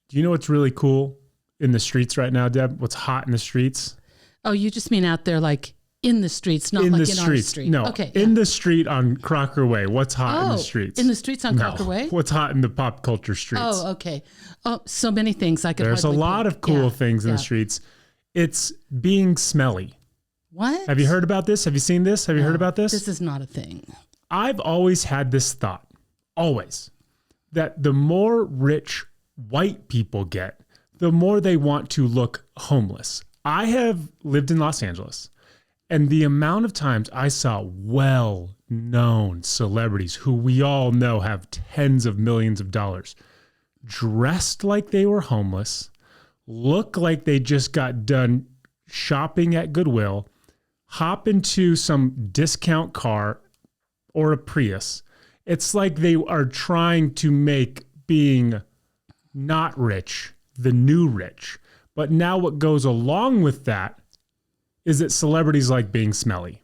Do you know what's really cool in the streets right now, Deb? What's hot in the streets? Oh, you just mean out there like in the streets, not like in our street. No, okay, in the street on Crocker Way. What's hot in the streets? In the streets on Crocker Way? What's hot in the pop culture streets? Oh, okay. Oh, so many things I could There's a lot pick. of cool things in the streets. It's being smelly. What? Have you heard about this? Have you seen this? Have you heard about this? This is not a thing. I've always had this thought, always, that the more rich white people get, the more they want to look homeless. I have lived in Los Angeles, and the amount of times I saw well-known celebrities who we all know have tens of millions of dollars dressed like they were homeless, look like they just got done shopping at Goodwill, hop into some discount car or a Prius. It's like they are trying to make being not rich the new rich. But now what goes along with that is that celebrities like being smelly.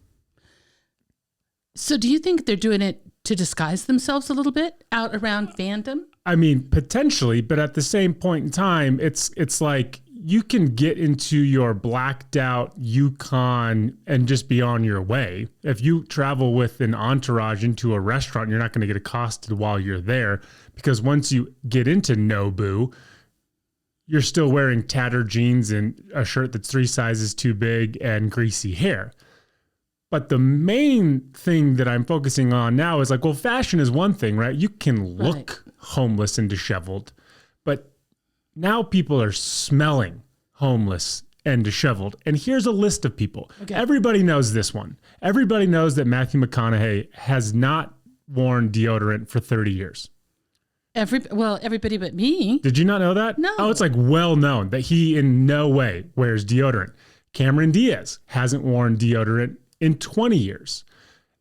So do you think they're doing it to disguise themselves a little bit out around fandom? I mean, potentially, but at the same point in time, it's like you can get into your blacked out Yukon and just be on your way. If you travel with an entourage into a restaurant, you're not going to get accosted while you're there, because once you get into Nobu, you're still wearing tattered jeans and a shirt that's 3 sizes too big and greasy hair. But the main thing that I'm focusing on now is like, well, fashion is one thing, right? You can look homeless and disheveled, but now people are smelling homeless and disheveled. And here's a list of people. Okay. Everybody knows this one. Everybody knows that Matthew McConaughey has not worn deodorant for 30 years. Everybody but me. Did you not know that? No. Oh, it's like well known that he in no way wears deodorant. Cameron Diaz hasn't worn deodorant in 20 years.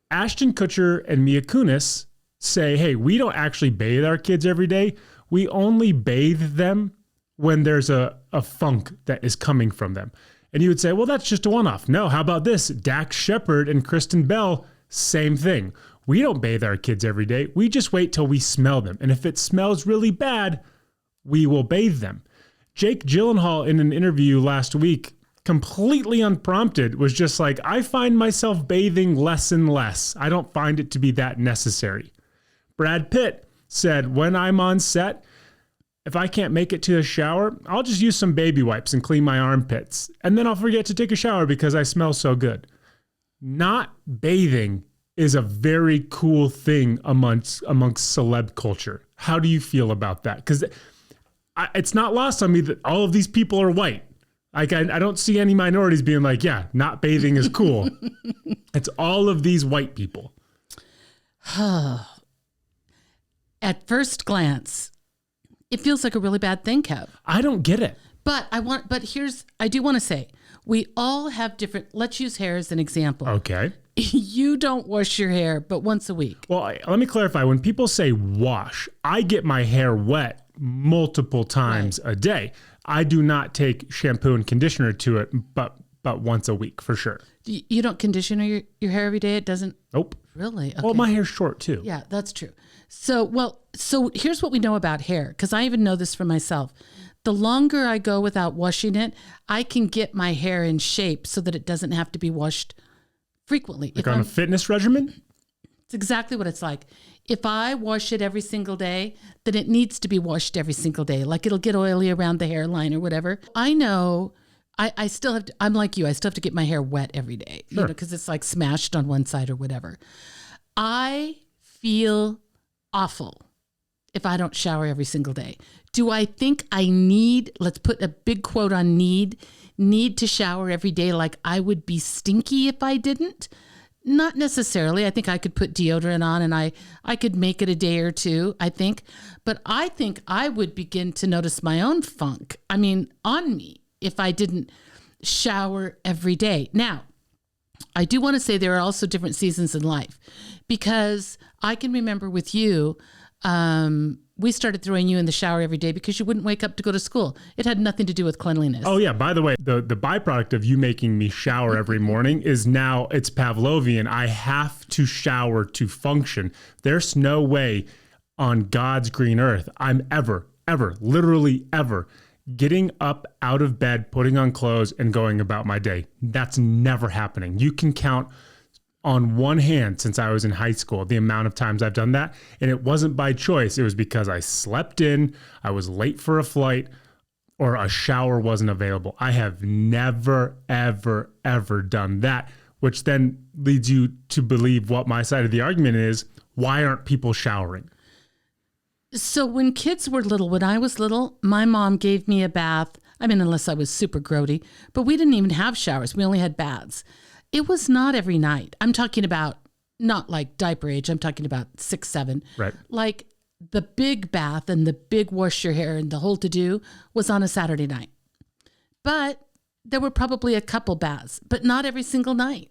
Ashton Kutcher and Mila Kunis say, hey, we don't actually bathe our kids every day. We only bathe them when there's a funk that is coming from them. And you would say, well, that's just a one-off. No, how about this? Dax Shepard and Kristen Bell, same thing. We don't bathe our kids every day. We just wait till we smell them. And if it smells really bad, we will bathe them. Jake Gyllenhaal in an interview last week, completely unprompted, was just like, I find myself bathing less and less. I don't find it to be that necessary. Brad Pitt said, when I'm on set, if I can't make it to a shower, I'll just use some baby wipes and clean my armpits. And then I'll forget to take a shower because I smell so good. Not bathing is a very cool thing amongst celeb culture. How do you feel about that? Because it's not lost on me that all of these people are white. Like I don't see any minorities being like, yeah, not bathing is cool. It's all of these white people. At first glance, it feels like a really bad thing, Kev. I don't get it. But I do want to say, we all have different, let's use hair as an example. Okay. You don't wash your hair, but once a week. Well, let me clarify. When people say wash, I get my hair wet multiple times a day. I do not take shampoo and conditioner to it, but once a week for sure. You don't condition your hair every day? It doesn't? Nope. Really? Okay. Well, my hair's short too. Yeah, that's true. So here's what we know about hair, because I even know this for myself. The longer I go without washing it, I can get my hair in shape so that it doesn't have to be washed frequently. Like on a fitness regimen? It's exactly what it's like. If I wash it every single day, then it needs to be washed every single day. Like it'll get oily around the hairline or whatever. I know I still have to, I'm like you, I still have to get my hair wet every day, sure, because it's like smashed on one side or whatever. I feel awful if I don't shower every single day. Do I think I need, let's put a big quote on need to shower every day like I would be stinky if I didn't? Not necessarily. I think I could put deodorant on and I could make it a day or two, I think. But I think I would begin to notice my own funk, on me, if I didn't shower every day. Now, I do want to say there are also different seasons in life, because I can remember with you, we started throwing you in the shower every day because you wouldn't wake up to go to school. It had nothing to do with cleanliness. Oh yeah. By the way, the byproduct of you making me shower every morning is now it's Pavlovian. I have to shower to function. There's no way on God's green earth I'm ever literally ever, getting up out of bed, putting on clothes, and going about my day. That's never happening. You can count on one hand since I was in high school the amount of times I've done that. And it wasn't by choice. It was because I slept in, I was late for a flight, or a shower wasn't available. I have never, ever, ever done that, which then leads you to believe what my side of the argument is. Why aren't people showering? So when kids were little, when I was little, my mom gave me a bath. I mean, unless I was super grody, but we didn't even have showers. We only had baths. It was not every night. I'm talking about not like diaper age. I'm talking about 6, 7. Right. Like the big bath and the big wash your hair and the whole to-do was on a Saturday night. But there were probably a couple baths, but not every single night.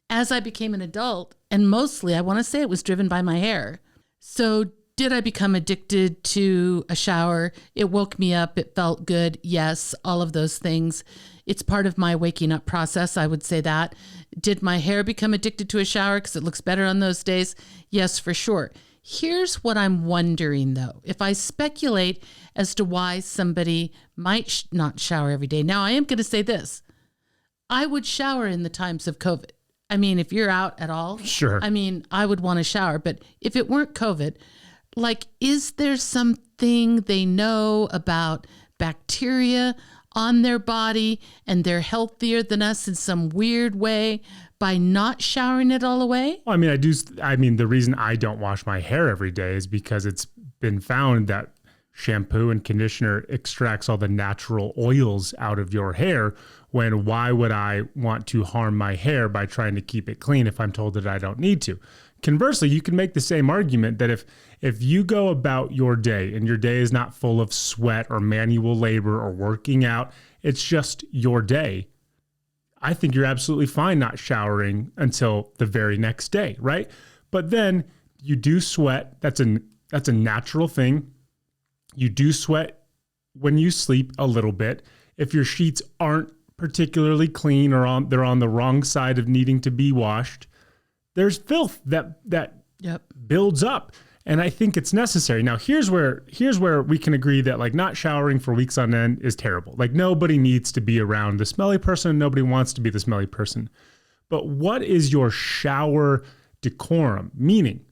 As I became an adult, and mostly I want to say it was driven by my hair. So did I become addicted to a shower? It woke me up. It felt good. Yes, all of those things. It's part of my waking up process. I would say that. Did my hair become addicted to a shower because it looks better on those days? Yes, for sure. Here's what I'm wondering though. If I speculate as to why somebody might not shower every day. Now I am going to say this. I would shower in the times of COVID. I mean, if you're out at all, sure. I mean, I would want to shower, but if it weren't COVID, like, is there something they know about bacteria on their body and they're healthier than us in some weird way by not showering it all away? Well, I mean, the reason I don't wash my hair every day is because it's been found that shampoo and conditioner extracts all the natural oils out of your hair. When why would I want to harm my hair by trying to keep it clean if I'm told that I don't need to? Conversely, you can make the same argument that if you go about your day and your day is not full of sweat or manual labor or working out, it's just your day, I think you're absolutely fine not showering until the very next day, right? But then you do sweat. That's a natural thing. You do sweat when you sleep a little bit. If your sheets aren't particularly clean or they're on the wrong side of needing to be washed, there's filth that builds up. And I think it's necessary. Now, here's where we can agree that like not showering for weeks on end is terrible. Like nobody needs to be around the smelly person. Nobody wants to be the smelly person. But what is your shower decorum? Meaning,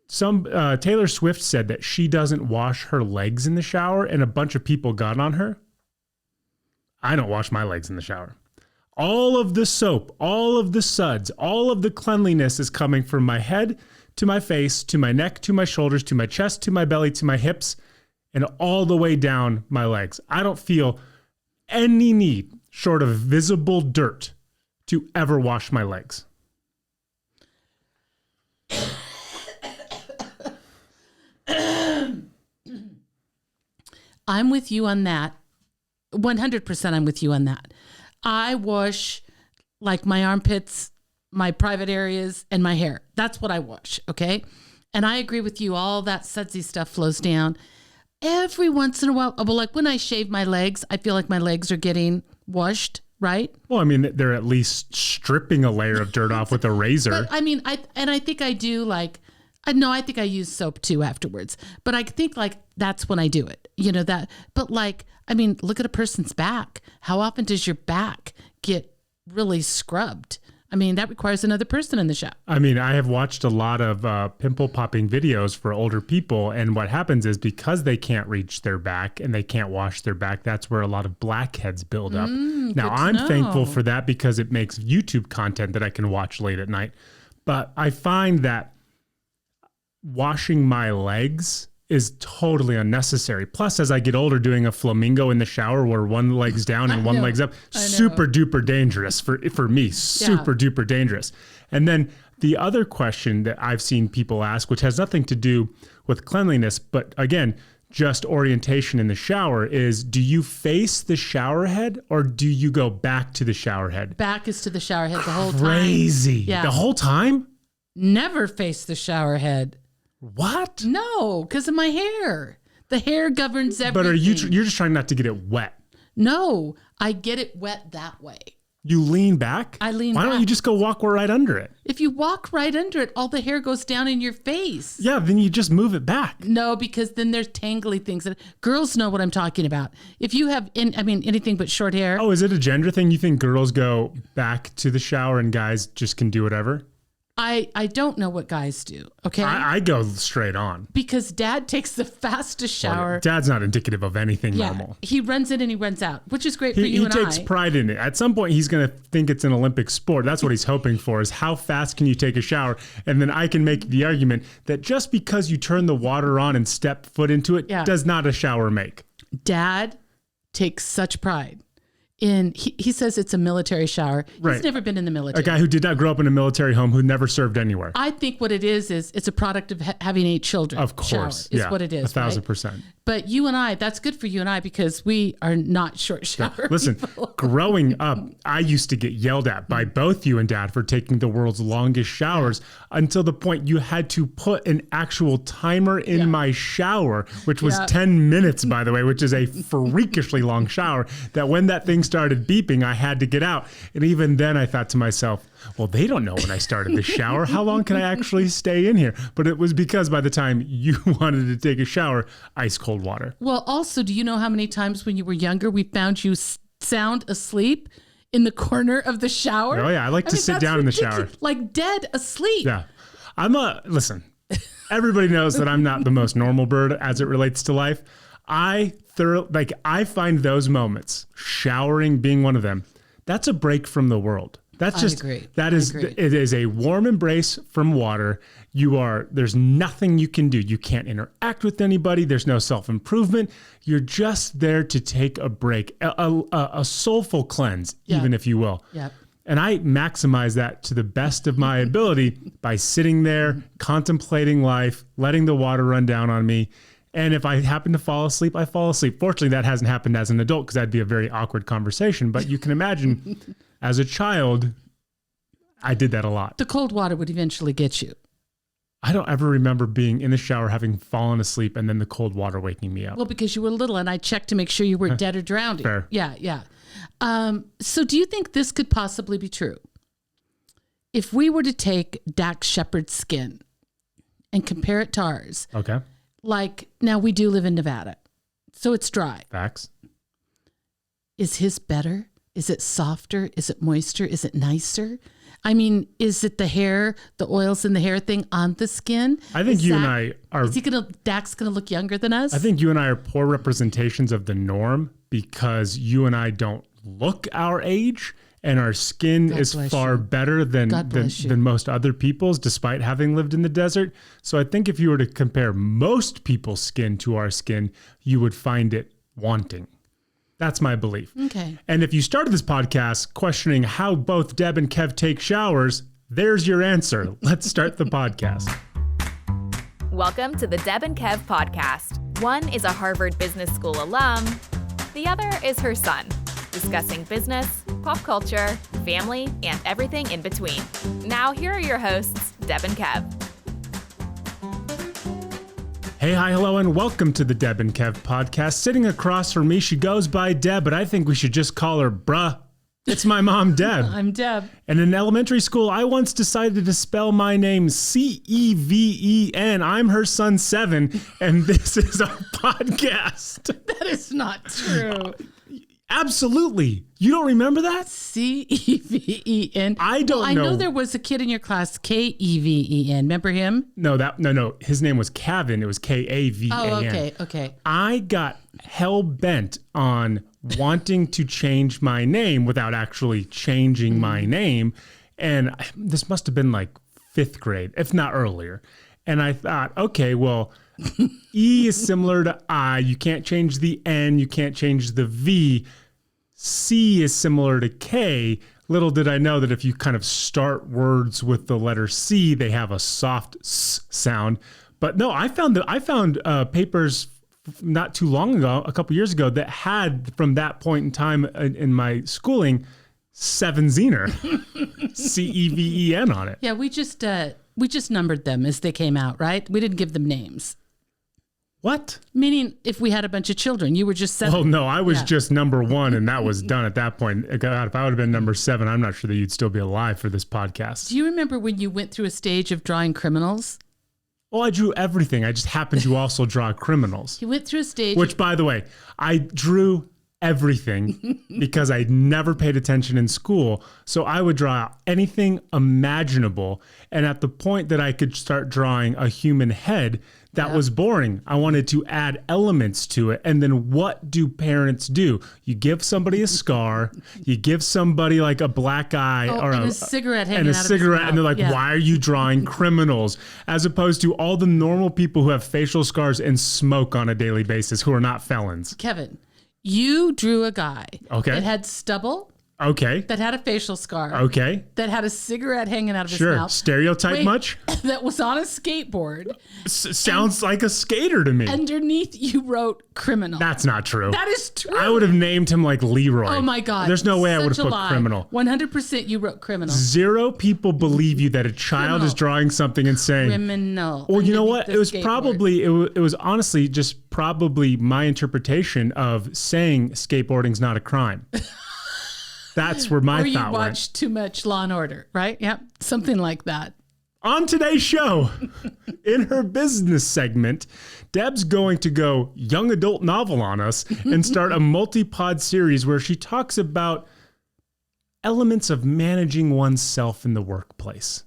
Taylor Swift said that she doesn't wash her legs in the shower, and a bunch of people got on her. I don't wash my legs in the shower. All of the soap, all of the suds, all of the cleanliness is coming from my head to my face, to my neck, to my shoulders, to my chest, to my belly, to my hips, and all the way down my legs. I don't feel any need, short of visible dirt, to ever wash my legs. I'm with you on that. 100% I'm with you on that. I wash like my armpits, my private areas, and my hair. That's what I wash, okay? And I agree with you. All that sudsy stuff flows down. Every once in a while, well, like when I shave my legs, I feel like my legs are getting washed, right? Well, I mean, they're at least stripping a layer of dirt off with a razor. But I mean, I think I do like, no, I think I use soap too afterwards. But I think like that's when I do it, you know that. But like, I mean, look at a person's back. How often does your back get really scrubbed? I mean, that requires another person in the shower. I mean, I have watched a lot of pimple popping videos for older people. And what happens is because they can't reach their back and they can't wash their back, that's where a lot of blackheads build up. Now, I'm thankful for that because it makes YouTube content that I can watch late at night. But I find that washing my legs is totally unnecessary. Plus, as I get older, doing a flamingo in the shower where one leg's down and one leg's up, super duper dangerous for me, super duper dangerous. And then the other question that I've seen people ask, which has nothing to do with cleanliness, but again, just orientation in the shower is, do you face the shower head or do you go back to the shower head? Back is to the shower head the whole time. Crazy. Yeah. The whole time? Never face the shower head. What? No, because of my hair. The hair governs everything. But you're just trying not to get it wet? No, I get it wet that way. You lean back? I lean Why back. don't you just go walk right under it? If you walk right under it, all the hair goes down in your face. Yeah, then you just move it back. No, because then there's tangly things. Girls know what I'm talking about. If you have, anything but short hair. Oh, is it a gender thing? You think girls go back to the shower and guys just can do whatever? I don't know what guys do, okay? I go straight on. Because Dad takes the fastest shower. Well, Dad's not indicative of anything normal. He runs in and he runs out, which is great for you and I. He takes pride in it. At some point, he's going to think it's an Olympic sport. That's what he's hoping for, is how fast can you take a shower? And then I can make the argument that just because you turn the water on and step foot into it does not a shower make. Dad takes such pride in, he says it's a military shower. Right. He's never been in the military. A guy who did not grow up in a military home, who never served anywhere. I think what it is it's a product of having 8 children. Of course. Is what it is. 1,000%. But you and I, that's good for you and I because we are not short shower. Listen, people. Growing up, I used to get yelled at by both you and Dad for taking the world's longest showers until the point you had to put an actual timer in my shower, which was 10 minutes, by the way, which is a freakishly long shower, that when that thing started beeping, I had to get out. And even then I thought to myself, well, they don't know when I started the shower. How long can I actually stay in here? But it was because by the time you wanted to take a shower, ice cold water. Well, also, do you know how many times when you were younger, we found you sound asleep in the corner of the shower? Oh yeah, I like to sit down in the shower. Like dead asleep. Yeah. Listen, everybody knows that I'm not the most normal bird as it relates to life. I find those moments, showering being one of them, that's a break from the world. That's just, agree. It is a warm embrace from water. There's nothing you can do. You can't interact with anybody. There's no self-improvement. You're just there to take a break, a soulful cleanse, even if you will. Yep. And I maximize that to the best of my ability by sitting there, contemplating life, letting the water run down on me. And if I happen to fall asleep, I fall asleep. Fortunately, that hasn't happened as an adult because that'd be a very awkward conversation. But you can imagine as a child, I did that a lot. The cold water would eventually get you. I don't ever remember being in the shower, having fallen asleep, and then the cold water waking me up. Well, because you were little and I checked to make sure you weren't dead or drowning. Fair. Yeah. So do you think this could possibly be true? If we were to take Dax Shepard's skin and compare it to ours. Okay. Like, now we do live in Nevada, so it's dry. Facts. Is his better? Is it softer? Is it moister? Is it nicer? I mean, is it the hair, the oils in the hair thing on the skin? I think you and I are... Is Dax going to look younger than us? I think you and I are poor representations of the norm because you and I don't look our age. And our skin is far better than most other people's, despite having lived in the desert. So I think if you were to compare most people's skin to our skin, you would find it wanting. That's my belief. Okay. And if you started this podcast questioning how both Deb and Kev take showers, there's your answer. Let's start the podcast. Welcome to the Deb and Kev podcast. One is a Harvard Business School alum. The other is her son. Discussing business, pop culture, family, and everything in between. Now, here are your hosts, Deb and Kev. Hey, hi, hello, and welcome to the Deb and Kev podcast. Sitting across from me, she goes by Deb, but I think we should just call her Bruh. It's my mom, Deb. I'm Deb. And in elementary school, I once decided to spell my name Ceven. I'm her son, Seven, and this is our podcast. That is not true. Absolutely. You don't remember that? Ceven. I don't know. I know there was a kid in your class, Keven. Remember him? No. His name was Kavin. It was Kavan. Oh, okay. I got hell bent on wanting to change my name without actually changing my name. And this must have been like 5th grade, if not earlier. And I thought, okay, well, E is similar to I. You can't change the N. You can't change the V. C is similar to K. Little did I know that if you kind of start words with the letter C, they have a soft S sound. But no, I found papers not too long ago, a couple years ago, that had from that point in time in my schooling, Seven-Zener, Ceven on it. Yeah, we just numbered them as they came out, right? We didn't give them names. What? Meaning, if we had a bunch of children, you were just 7. Oh, no, I was just number 1, and that was done at that point. God, if I would have been number 7, I'm not sure that you'd still be alive for this podcast. Do you remember when you went through a stage of drawing criminals? Well, I drew everything. I just happened to also draw criminals. You went through a stage. Which, by the way, I drew everything because I never paid attention in school. So I would draw anything imaginable. And at the point that I could start drawing a human head, that was boring. I wanted to add elements to it. And then what do parents do? You give somebody a scar, you give somebody like a black eye or and a cigarette hanging and a out of his cigarette, mouth. and they're like, why are you drawing criminals? As opposed to all the normal people who have facial scars and smoke on a daily basis who are not felons. Kevin, you drew a guy that had stubble, that had a facial scar, that had a cigarette hanging out of his mouth. Stereotype much? That was on a skateboard. Sounds like a skater to me. Underneath, you wrote criminal. That's not true. That is true. I would have named him like Leroy. Oh my God. There's no way I would have put criminal. 100% you wrote criminal. 0 people believe you that a child is drawing something and saying criminal. Well, you know what? It was probably, it was honestly just probably my interpretation of saying skateboarding's not a crime. That's where my thought went. Or you watched too much Law and Order, right? Yep, something like that. On today's show, in her business segment, Deb's going to go young adult novel on us and start a multi-pod series where she talks about elements of managing oneself in the workplace.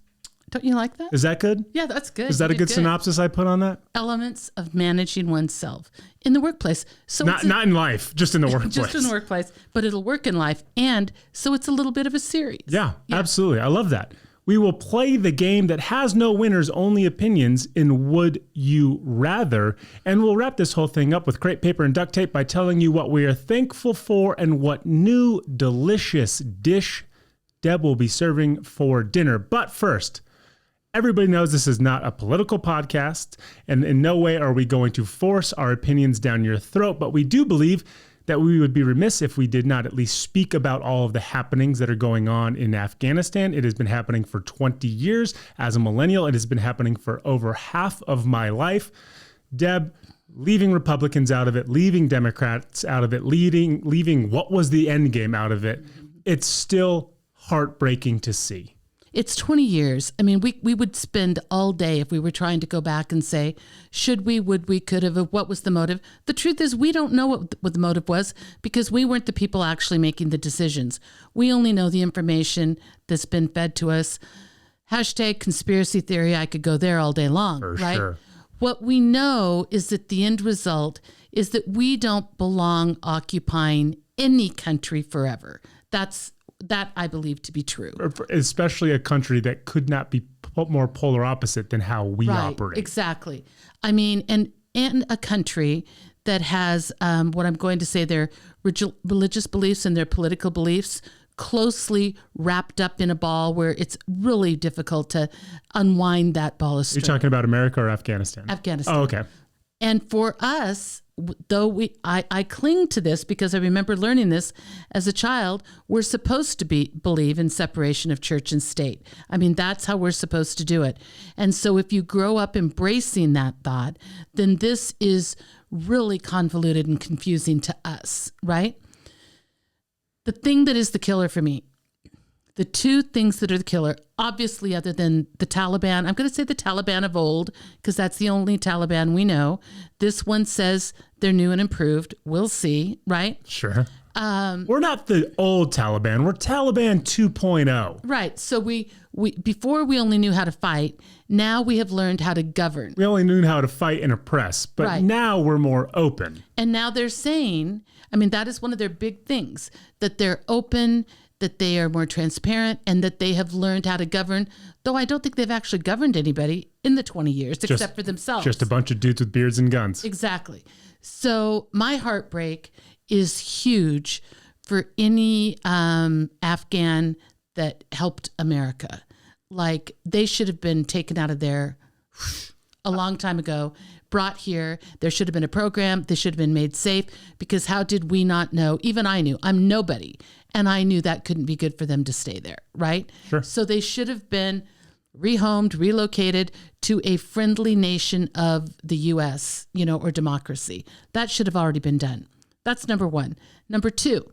Don't you like that? Is that good? Yeah, that's good. Is that a good synopsis I put on that? Elements of managing oneself in the workplace. So not in life, just in the workplace. Just in the workplace, but it'll work in life. And so it's a little bit of a series. Yeah, absolutely. I love that. We will play the game that has no winners, only opinions in Would You Rather. And we'll wrap this whole thing up with crepe paper and duct tape by telling you what we are thankful for and what new delicious dish Deb will be serving for dinner. But first, everybody knows this is not a political podcast, and in no way are we going to force our opinions down your throat, but we do believe that we would be remiss if we did not at least speak about all of the happenings that are going on in Afghanistan. It has been happening for 20 years. As a millennial, it has been happening for over half of my life. Deb, leaving Republicans out of it, leaving Democrats out of it, leaving what was the end game out of it, it's still heartbreaking to see. It's 20 years. I mean, we would spend all day if we were trying to go back and say, should we, would we, could have, what was the motive? The truth is we don't know what the motive was because we weren't the people actually making the decisions. We only know the information that's been fed to us. Hashtag conspiracy theory. I could go there all day long, For right? sure. What we know is that the end result is that we don't belong occupying any country forever. That I believe to be true. Especially a country that could not be more polar opposite than how we operate. Exactly. I mean, and a country that has what I'm going to say their religious beliefs and their political beliefs closely wrapped up in a ball where it's really difficult to unwind that ball of string. You're talking about America or Afghanistan? Afghanistan. Oh, okay. And for us, though I cling to this because I remember learning this as a child, we're supposed to believe in separation of church and state. I mean, that's how we're supposed to do it. And so if you grow up embracing that thought, then this is really convoluted and confusing to us, right? The thing that is the killer for me, the two things that are the killer, obviously other than the Taliban, I'm going to say the Taliban of old, because that's the only Taliban we know. This one says they're new and improved. We'll see, right? Sure. We're not the old Taliban. We're Taliban 2.0. Right. So we before we only knew how to fight. Now we have learned how to govern. We only knew how to fight and oppress, but now we're more open. And now they're saying, I mean, that is one of their big things, that they're open, that they are more transparent, and that they have learned how to govern, though I don't think they've actually governed anybody in the 20 years, except for themselves. Just a bunch of dudes with beards and guns. Exactly. So my heartbreak is huge for any Afghan that helped America. Like, they should have been taken out of there a long time ago, brought here. There should have been a program. They should have been made safe, because how did we not know? Even I knew. I'm nobody. And I knew that couldn't be good for them to stay there, right? Sure. So they should have been rehomed, relocated to a friendly nation of the U.S., or democracy. That should have already been done. That's number one. Number two,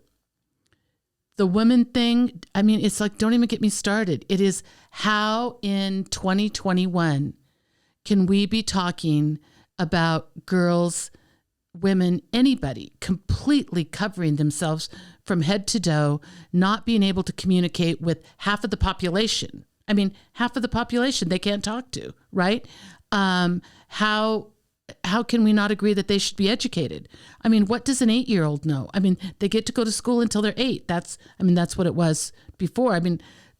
the women thing, it's like, don't even get me started. It is how in 2021 can we be talking about girls, women, anybody completely covering themselves from head to toe, not being able to communicate with half of the population. Half of the population they can't talk to, right? How can we not agree that they should be educated? What does an 8-year-old know? They get to go to school until they're 8. That's what it was before.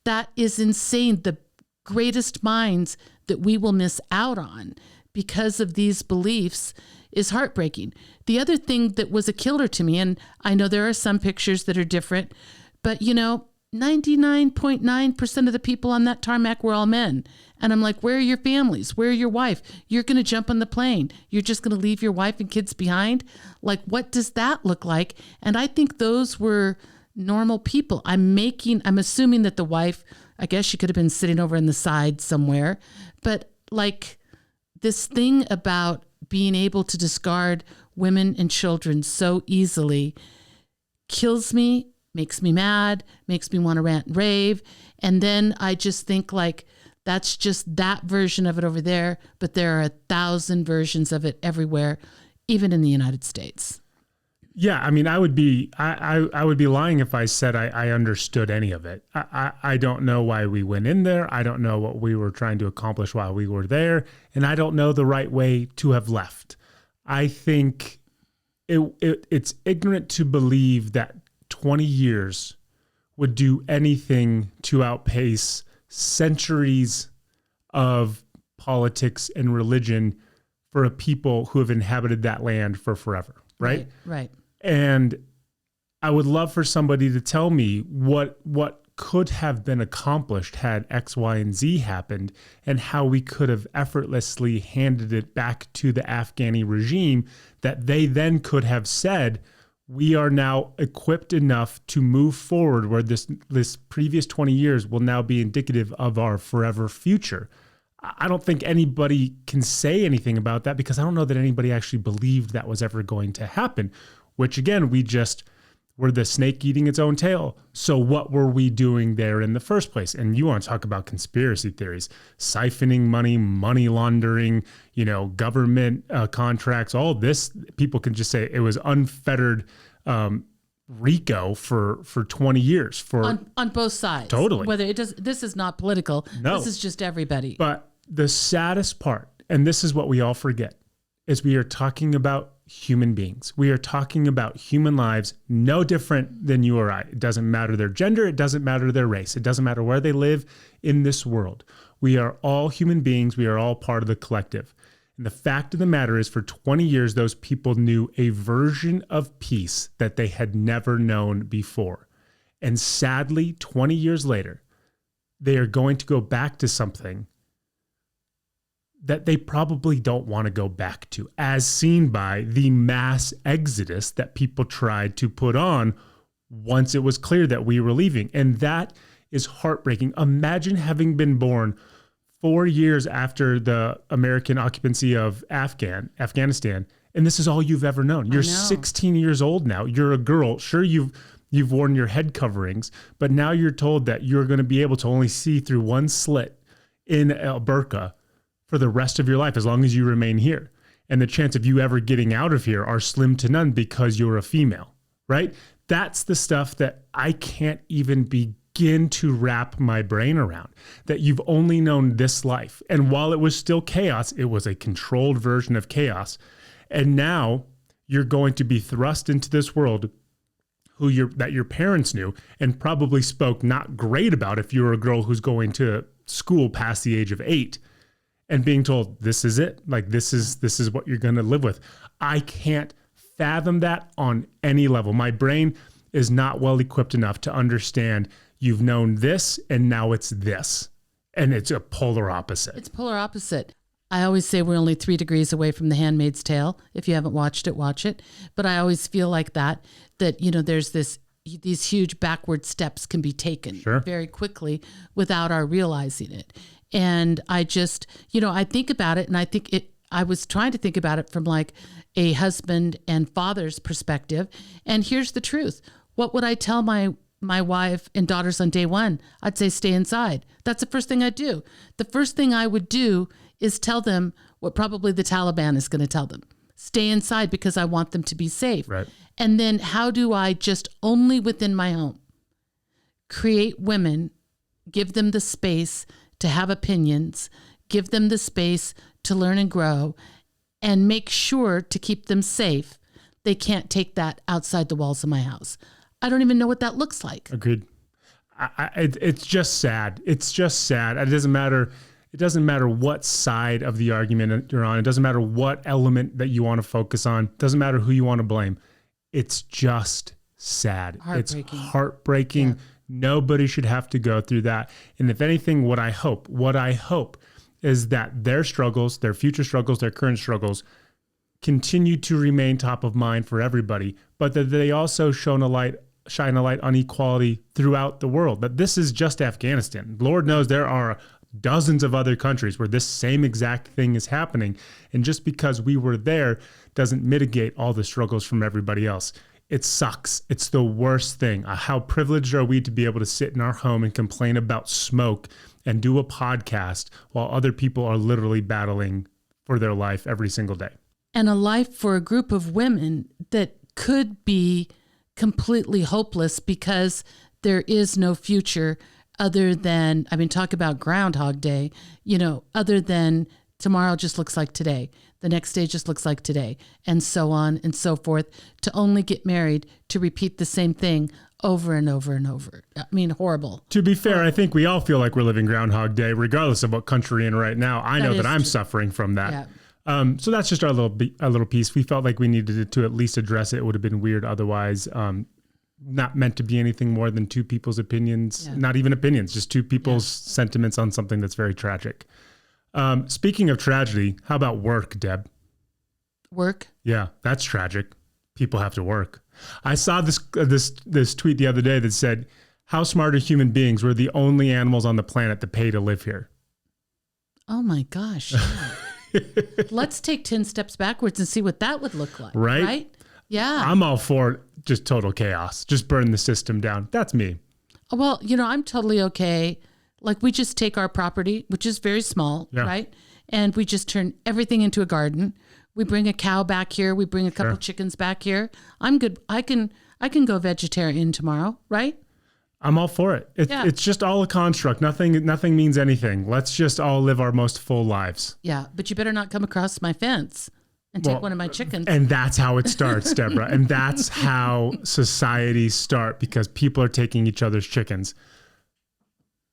That is insane. The greatest minds that we will miss out on because of these beliefs is heartbreaking. The other thing that was a killer to me, and I know there are some pictures that are different, but 99.9% of the people on that tarmac were all men. And I'm like, where are your families? Where are your wife? You're going to jump on the plane. You're just going to leave your wife and kids behind? Like, what does that look like? And I think those were normal people. I'm assuming that the wife, I guess she could have been sitting over in the side somewhere. But like this thing about being able to discard women and children so easily kills me, makes me mad, makes me want to rant and rave. And then I just think like, that's just that version of it over there, but there are 1,000 versions of it everywhere, even in the United States. Yeah, I would be lying if I said I understood any of it. I don't know why we went in there. I don't know what we were trying to accomplish while we were there, and I don't know the right way to have left. I think it's ignorant to believe that 20 years would do anything to outpace centuries of politics and religion for a people who have inhabited that land for forever, right? Right. And I would love for somebody to tell me what could have been accomplished had X, Y, and Z happened, and how we could have effortlessly handed it back to the Afghani regime that they then could have said, we are now equipped enough to move forward, where this previous 20 years will now be indicative of our forever future. I don't think anybody can say anything about that, because I don't know that anybody actually believed that was ever going to happen, which again, we're the snake eating its own tail. So what were we doing there in the first place? And you want to talk about conspiracy theories, siphoning money laundering, government contracts, all this. People can just say it was unfettered RICO for 20 years on both sides. Totally. This is not political. No. This is just everybody. But the saddest part, and this is what we all forget, is we are talking about human beings. We are talking about human lives, no different than you or I. It doesn't matter their gender. It doesn't matter their race. It doesn't matter where they live in this world. We are all human beings. We are all part of the collective. And the fact of the matter is, for 20 years, those people knew a version of peace that they had never known before. And sadly, 20 years later, they are going to go back to something that they probably don't want to go back to, as seen by the mass exodus that people tried to put on once it was clear that we were leaving. And that is heartbreaking. Imagine having been born 4 years after the American occupancy of Afghanistan, and this is all you've ever known. You're 16 years old now. You're a girl. Sure, you've worn your head coverings, but now you're told that you're going to be able to only see through one slit in a burqa for the rest of your life, as long as you remain here. And the chance of you ever getting out of here are slim to none because you're a female, right? That's the stuff that I can't even begin to wrap my brain around, that you've only known this life. And while it was still chaos, it was a controlled version of chaos. And now you're going to be thrust into this world that your parents knew and probably spoke not great about if you were a girl who's going to school past the age of 8. And being told, this is it. Like, this is what you're going to live with. I can't fathom that on any level. My brain is not well equipped enough to understand you've known this and now it's this. And it's a polar opposite. It's polar opposite. I always say we're only 3 degrees away from The Handmaid's Tale. If you haven't watched it, watch it. But I always feel like that there's these huge backward steps can be taken very quickly without our realizing it. And I just, I think about it, and I was trying to think about it from like a husband and father's perspective. And here's the truth. What would I tell my wife and daughters on day one? I'd say, stay inside. That's the first thing I'd do. The first thing I would do is tell them what probably the Taliban is going to tell them. Stay inside because I want them to be safe. Right. And then how do I just only within my home create women, give them the space to have opinions, give them the space to learn and grow, and make sure to keep them safe. They can't take that outside the walls of my house. I don't even know what that looks like. Agreed. It's just sad. It's just sad. It doesn't matter. It doesn't matter what side of the argument you're on. It doesn't matter what element that you want to focus on. It doesn't matter who you want to blame. It's just sad. Heartbreaking. It's heartbreaking. Yeah. Nobody should have to go through that. And if anything, what I hope is that their struggles, their future struggles, their current struggles continue to remain top of mind for everybody, but that they also shine a light on equality throughout the world. That this is just Afghanistan. Lord knows there are dozens of other countries where this same exact thing is happening. And just because we were there doesn't mitigate all the struggles from everybody else. It sucks. It's the worst thing. How privileged are we to be able to sit in our home and complain about smoke and do a podcast while other people are literally battling for their life every single day? And a life for a group of women that could be completely hopeless because there is no future other than, talk about Groundhog Day, other than tomorrow just looks like today. The next day just looks like today, and so on and so forth, to only get married to repeat the same thing over and over and over. Horrible. To be fair, I think we all feel like we're living Groundhog Day, regardless of what country you're in right now. I know that I'm suffering from that. Yeah. So that's just our little piece. We felt like we needed to at least address it. It would have been weird otherwise. Not meant to be anything more than two people's opinions, not even opinions, just two people's sentiments on something that's very tragic. Speaking of tragedy, how about work, Deb? Work? Yeah, that's tragic. People have to work. I saw this tweet the other day that said, how smart are human beings? We're the only animals on the planet that pay to live here. Oh my gosh. Let's take 10 steps backwards and see what that would look like. Right? Yeah. I'm all for just total chaos. Just burn the system down. That's me. Well, I'm totally okay. Like we just take our property, which is very small, right? And we just turn everything into a garden. We bring a cow back here. We bring a couple chickens back here. I'm good. I can go vegetarian tomorrow, right? I'm all for it. It's just all a construct. Nothing means anything. Let's just all live our most full lives. Yeah, but you better not come across my fence and take one of my chickens. And that's how it starts, Deborah. And that's how societies start, because people are taking each other's chickens.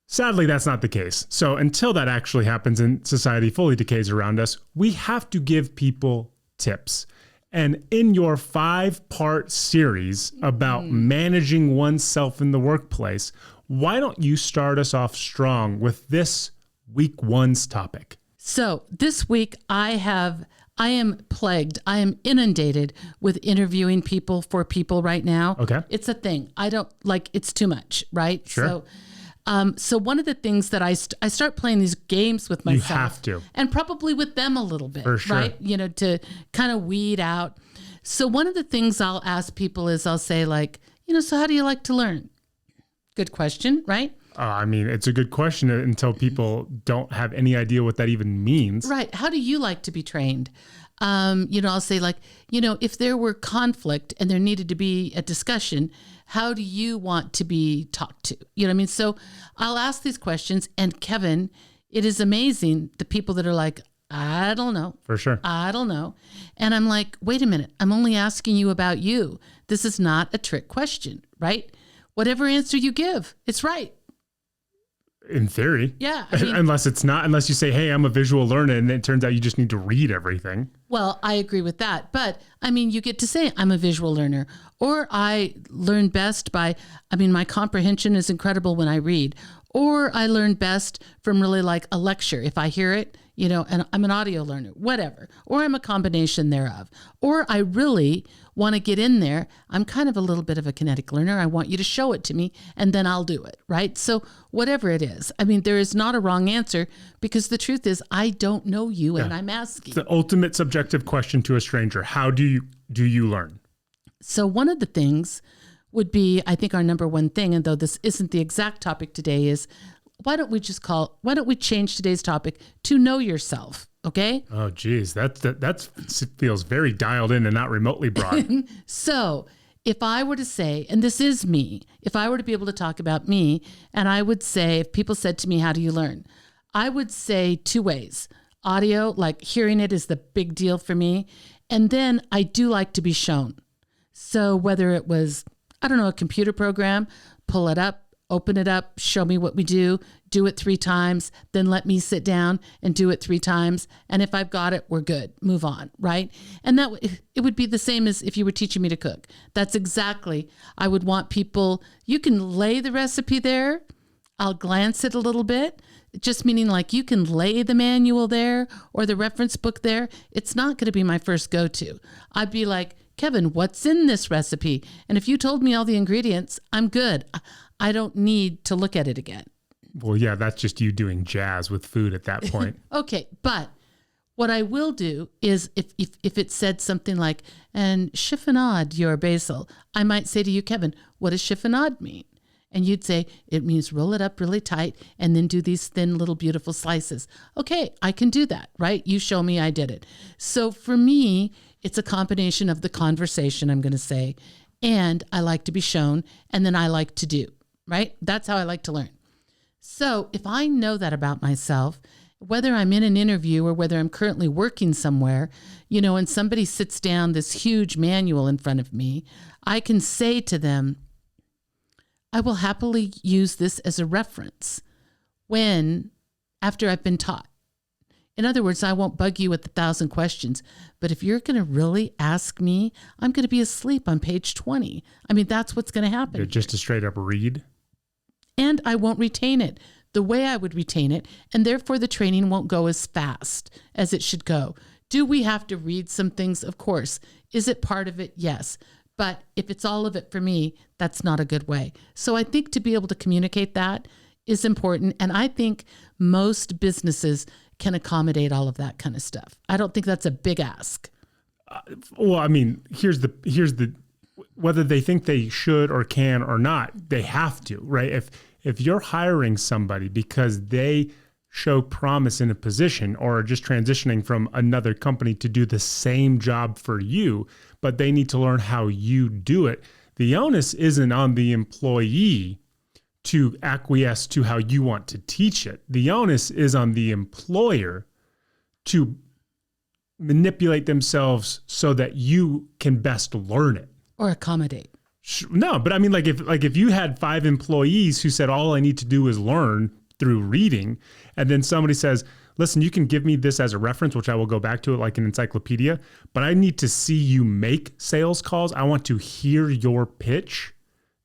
Sadly, that's not the case. So until that actually happens and society fully decays around us, we have to give people tips. And in your 5-part series about managing oneself in the workplace, why don't you start us off strong with this week 1's topic? So this week I am plagued. I am inundated with interviewing people for people right now. Okay. It's a thing. I don't it's too much, right? Sure. So one of the things that I start playing these games with myself. You have to. And probably with them a little bit, for sure. Right? To kind of weed out. So one of the things I'll ask people is I'll say so how do you like to learn? Good question, right? It's a good question until people don't have any idea what that even means. Right. How do you like to be trained? I'll say if there were conflict and there needed to be a discussion, how do you want to be talked to? You know what I mean? So I'll ask these questions, and Kevin, it is amazing the people that are like, I don't know. For sure. I don't know. And I'm like, wait a minute. I'm only asking you about you. This is not a trick question, right? Whatever answer you give, it's right. In theory. Yeah. Unless it's not, unless you say, hey, I'm a visual learner, and it turns out you just need to read everything. Well, I agree with that. But you get to say I'm a visual learner, or I learn best by, my comprehension is incredible when I read, or I learn best from really like a lecture. If I hear it, and I'm an audio learner, whatever, or I'm a combination thereof, or I really want to get in there. I'm kind of a little bit of a kinetic learner. I want you to show it to me and then I'll do it, right? So whatever it is, I mean, there is not a wrong answer because the truth is I don't know you and I'm asking. It's the ultimate subjective question to a stranger. How do you learn? So one of the things would be, I think our number one thing, and though this isn't the exact topic today, is why don't we change today's topic to know yourself? Okay. Oh, geez. That feels very dialed in and not remotely broad. So if I were to say, and this is me, if I were to be able to talk about me, and I would say, if people said to me, how do you learn? I would say 2 ways. Audio, like hearing it is the big deal for me. And then I do like to be shown. So whether it was, I don't know, a computer program, pull it up, open it up, show me what we do it 3 times, then let me sit down and do it 3 times. And if I've got it, we're good. Move on, right? And it would be the same as if you were teaching me to cook. That's exactly, I would want people, you can lay the recipe there. I'll glance it a little bit, just meaning like you can lay the manual there or the reference book there. It's not going to be my first go-to. I'd be like, Kevin, what's in this recipe? And if you told me all the ingredients, I'm good. I don't need to look at it again. Well, yeah, that's just you doing jazz with food at that point. Okay, but what I will do is if it said something like, and chiffonade your basil, I might say to you, Kevin, what does chiffonade mean? And you'd say, it means roll it up really tight and then do these thin little beautiful slices. Okay, I can do that, right? You show me, I did it. So for me, it's a combination of the conversation, I'm going to say, and I like to be shown, and then I like to do, right? That's how I like to learn. So if I know that about myself, whether I'm in an interview or whether I'm currently working somewhere, and somebody sits down this huge manual in front of me, I can say to them, I will happily use this as a reference after I've been taught. In other words, I won't bug you with 1,000 questions, but if you're going to really ask me, I'm going to be asleep on page 20. I mean, that's what's going to happen. You're just a straight up read. And I won't retain it the way I would retain it, and therefore the training won't go as fast as it should go. Do we have to read some things? Of course. Is it part of it? Yes. But if it's all of it for me, that's not a good way. So I think to be able to communicate that is important. And I think most businesses can accommodate all of that kind of stuff. I don't think that's a big ask. Well, I mean, here's the whether they think they should or can or not, they have to, right? If you're hiring somebody because they show promise in a position or are just transitioning from another company to do the same job for you, but they need to learn how you do it, the onus isn't on the employee to acquiesce to how you want to teach it. The onus is on the employer to manipulate themselves so that you can best learn it. Or accommodate. No, but I mean, like if you had 5 employees who said, all I need to do is learn through reading, and then somebody says, listen, you can give me this as a reference, which I will go back to it like an encyclopedia, but I need to see you make sales calls. I want to hear your pitch.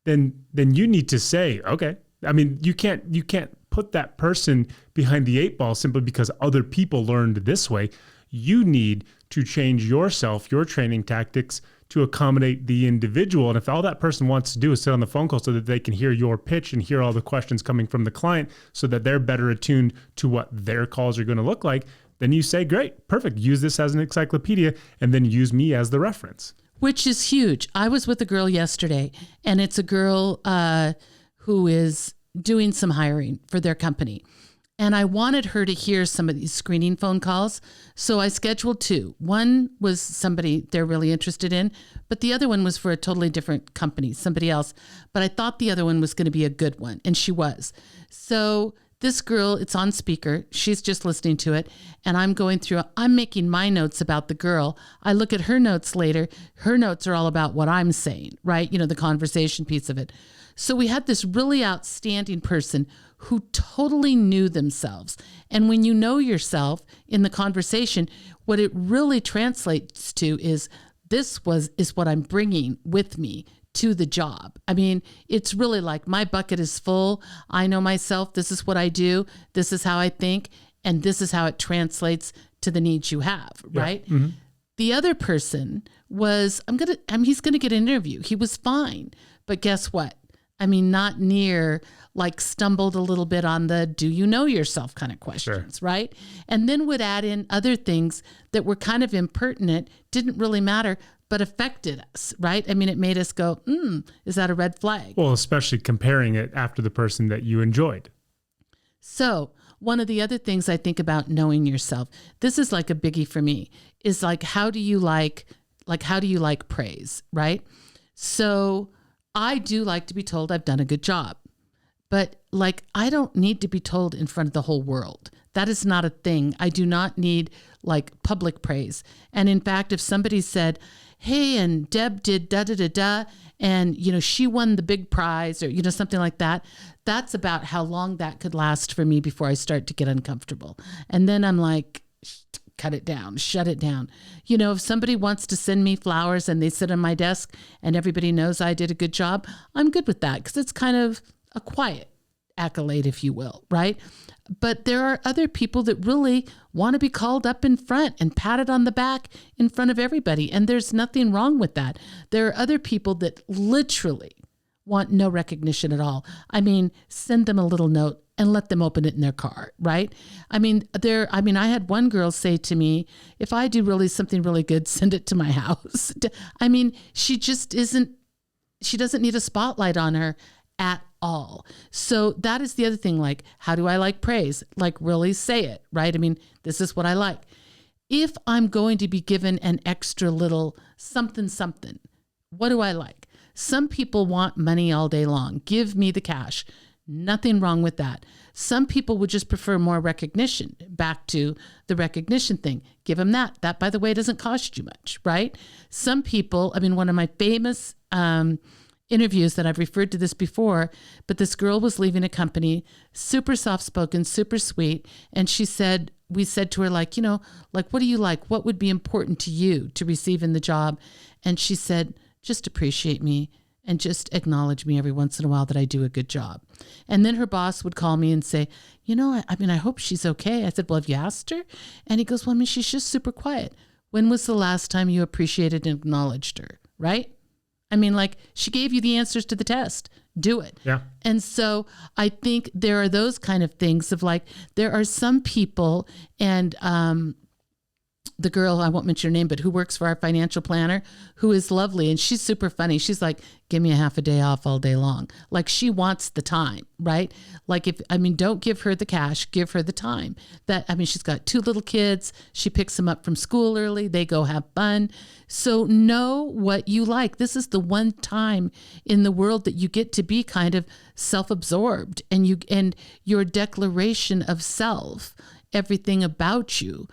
Then you need to say, okay. I mean, you can't put that person behind the 8 ball simply because other people learned this way. You need to change yourself, your training tactics to accommodate the individual. And if all that person wants to do is sit on the phone call so that they can hear your pitch and hear all the questions coming from the client so that they're better attuned to what their calls are going to look like, then you say, great, perfect. Use this as an encyclopedia and then use me as the reference. Which is huge. I was with a girl yesterday, and it's a girl who is doing some hiring for their company. And I wanted her to hear some of these screening phone calls. So I scheduled 2. One was somebody they're really interested in, but the other one was for a totally different company, somebody else. But I thought the other one was going to be a good one, and she was. So this girl, it's on speaker. She's just listening to it. And I'm making my notes about the girl. I look at her notes later. Her notes are all about what I'm saying, right? The conversation piece of it. So we had this really outstanding person who totally knew themselves. And when you know yourself in the conversation, what it really translates to is what I'm bringing with me to the job. I mean, it's really like my bucket is full. I know myself. This is what I do. This is how I think. and this is how it translates to the needs you have, right? Mm-hmm. The other person was, he's going to get an interview. He was fine. But guess what? I mean, not near, like stumbled a little bit on the do you know yourself kind of questions, sure. Right? And then would add in other things that were kind of impertinent, didn't really matter, but affected us, right? I mean, it made us go, is that a red flag? Well, especially comparing it after the person that you enjoyed. So one of the other things I think about knowing yourself, this is like a biggie for me, is like, how do you like praise, right? So I do like to be told I've done a good job, but like, I don't need to be told in front of the whole world. That is not a thing. I do not need like public praise. And in fact, if somebody said, hey, and Deb did da-da-da-da, and, you know, she won the big prize or, you know, something like that, that's about how long that could last for me before I start to get uncomfortable. And then I'm like, cut it down, shut it down. You know, if somebody wants to send me flowers and they sit on my desk and everybody knows I did a good job, I'm good with that because it's kind of a quiet accolade, if you will, right? But there are other people that really want to be called up in front and patted on the back in front of everybody. And there's nothing wrong with that. There are other people that literally want no recognition at all. I mean, send them a little note and let them open it in their car, right? I had one girl say to me, if I do something really good, send it to my house. I mean, she doesn't need a spotlight on her at all. So that is the other thing. Like, how do I like praise? Like, really say it, right? I mean, this is what I like. If I'm going to be given an extra little something, what do I like? Some people want money all day long. Give me the cash. Nothing wrong with that. Some people would just prefer more recognition. Back to the recognition thing. Give them that. That, by the way, doesn't cost you much, right? Some people, one of my famous interviews that I've referred to this before, but this girl was leaving a company, super soft-spoken, super sweet. And we said to her, like, you know, like, what do you like? What would be important to you to receive in the job? And she said, just appreciate me and just acknowledge me every once in a while that I do a good job. And then her boss would call me and say, you know, I hope she's okay. I said, well, have you asked her? And he goes, well, she's just super quiet. When was the last time you appreciated and acknowledged her, right? Like, she gave you the answers to the test. Do it. Yeah. And so I think there are those kind of things of like, there are some people, and the girl, I won't mention her name, but who works for our financial planner, who is lovely. And she's super funny. She's like, give me a half a day off all day long. Like, she wants the time, right? Like, don't give her the cash, give her the time. She's got 2 little kids. She picks them up from school early. They go have fun. So know what you like. This is the one time in the world that you get to be kind of self-absorbed, and your declaration of self, everything about you,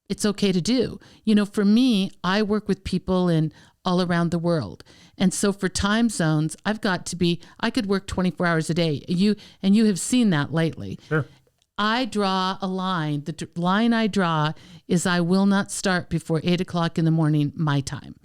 it's okay to do. You know, for me, I work with people in all around the world. And so for time zones, I could work 24 hours a day. You have seen that lately. Sure. I draw a line. The line I draw is I will not start before 8:00 in the morning, my time,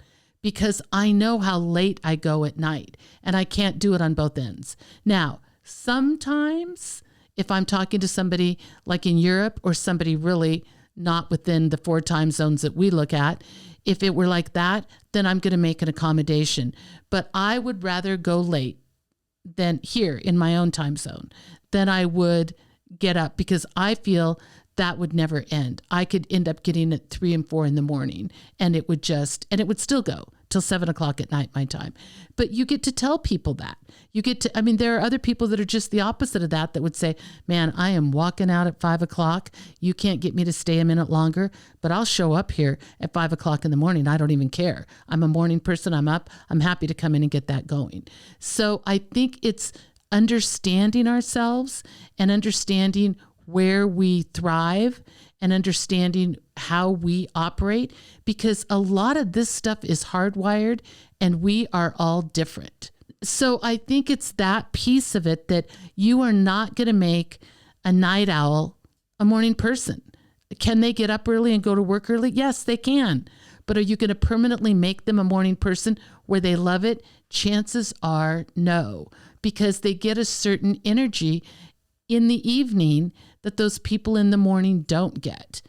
because I know how late I go at night and I can't do it on both ends. Now, sometimes if I'm talking to somebody like in Europe or somebody really not within the 4 time zones that we look at, if it were like that, then I'm going to make an accommodation. But I would rather go late than here in my own time zone than I would get up, because I feel that would never end. I could end up getting at 3 and 4 in the morning, and it would still go till 7:00 at night, my time. But you get to tell people that. There are other people that are just the opposite of that would say, man, I am walking out at 5:00. You can't get me to stay a minute longer, but I'll show up here at 5:00 in the morning. I don't even care. I'm a morning person. I'm up. I'm happy to come in and get that going. So I think it's understanding ourselves and understanding where we thrive and understanding how we operate, because a lot of this stuff is hardwired and we are all different. So I think it's that piece of it, that you are not going to make a night owl a morning person. Can they get up early and go to work early? Yes, they can. But are you going to permanently make them a morning person where they love it? Chances are no, because they get a certain energy in the evening that those people in the morning don't get.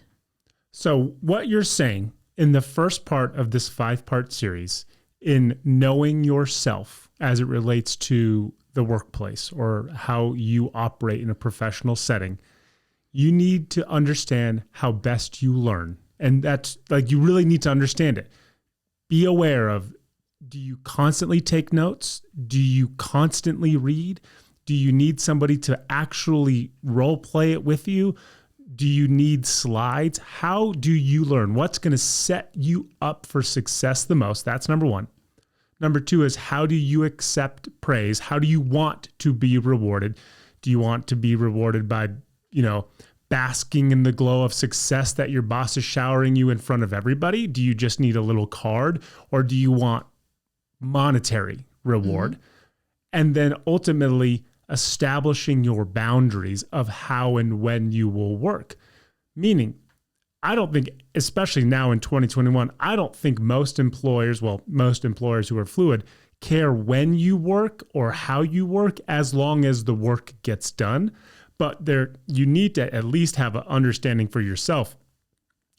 So what you're saying in the first part of this 5-part series, in knowing yourself as it relates to the workplace or how you operate in a professional setting, you need to understand how best you learn. And that's like, you really need to understand it. Be aware of, do you constantly take notes? Do you constantly read? Do you need somebody to actually role play it with you? Do you need slides? How do you learn? What's going to set you up for success the most? That's number one. Number two is, how do you accept praise? How do you want to be rewarded? Do you want to be rewarded by, basking in the glow of success that your boss is showering you in front of everybody? Do you just need a little card, or do you want monetary reward? Mm-hmm. And then ultimately establishing your boundaries of how and when you will work. Meaning, I don't think, especially now in 2021, I don't think most employers who are fluid care when you work or how you work, as long as the work gets done. But you need to at least have an understanding for yourself,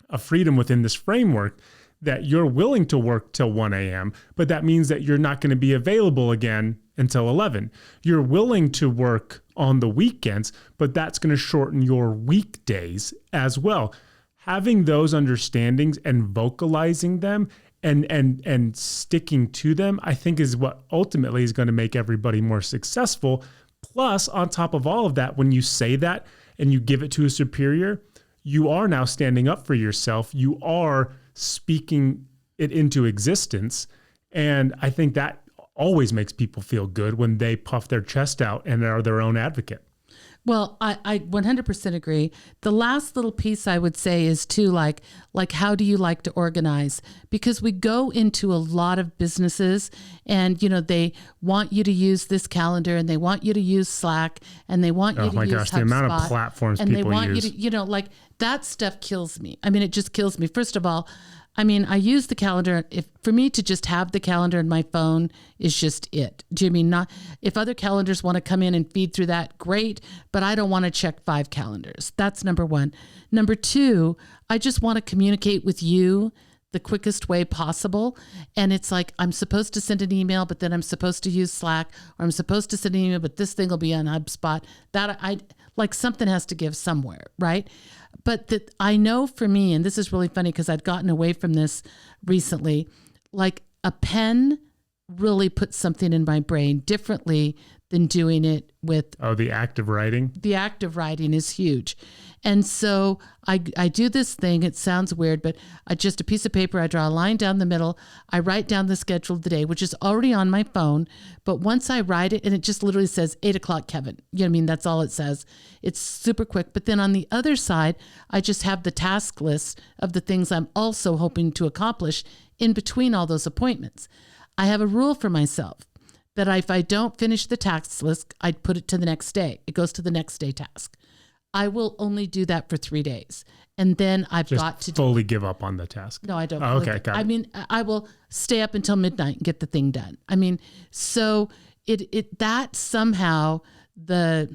a freedom within this framework, that you're willing to work till 1 a.m., but that means that you're not going to be available again until 11. You're willing to work on the weekends, but that's going to shorten your weekdays as well. Having those understandings and vocalizing them and sticking to them, I think, is what ultimately is going to make everybody more successful. Plus, on top of all of that, when you say that and you give it to a superior, you are now standing up for yourself. You are speaking it into existence. And I think that always makes people feel good when they puff their chest out and are their own advocate. Well, I 100% agree. The last little piece I would say is too, like how do you like to organize? Because we go into a lot of businesses and, they want you to use this calendar and they want you to use Slack and they want you to use HubSpot. Oh my gosh, the amount of platforms people use. And they want you to, that stuff kills me. I mean, it just kills me. First of all, I use the calendar. For me to just have the calendar in my phone is just it. Do you mean not? If other calendars want to come in and feed through that, great. But I don't want to check 5 calendars. That's number one. Number two, I just want to communicate with you the quickest way possible. And it's like, I'm supposed to send an email, but then I'm supposed to use Slack, or I'm supposed to send an email, but this thing will be on HubSpot. Something has to give somewhere, right? But that I know for me, and this is really funny because I'd gotten away from this recently, like a pen really puts something in my brain differently than doing it with... Oh, the act of writing? The act of writing is huge. And so I do this thing. It sounds weird, but just a piece of paper. I draw a line down the middle. I write down the schedule of the day, which is already on my phone. But once I write it, and it just literally says 8 o'clock, Kevin. You know what I mean? That's all it says. It's super quick. But then on the other side, I just have the task list of the things I'm also hoping to accomplish in between all those appointments. I have a rule for myself that if I don't finish the task list, I'd put it to the next day. It goes to the next day task. I will only do that for 3 days. And then I've just got to fully give up on the task. No, I don't. Oh, okay. Got it. I mean, I will stay up until midnight and get the thing done. I mean, so that somehow do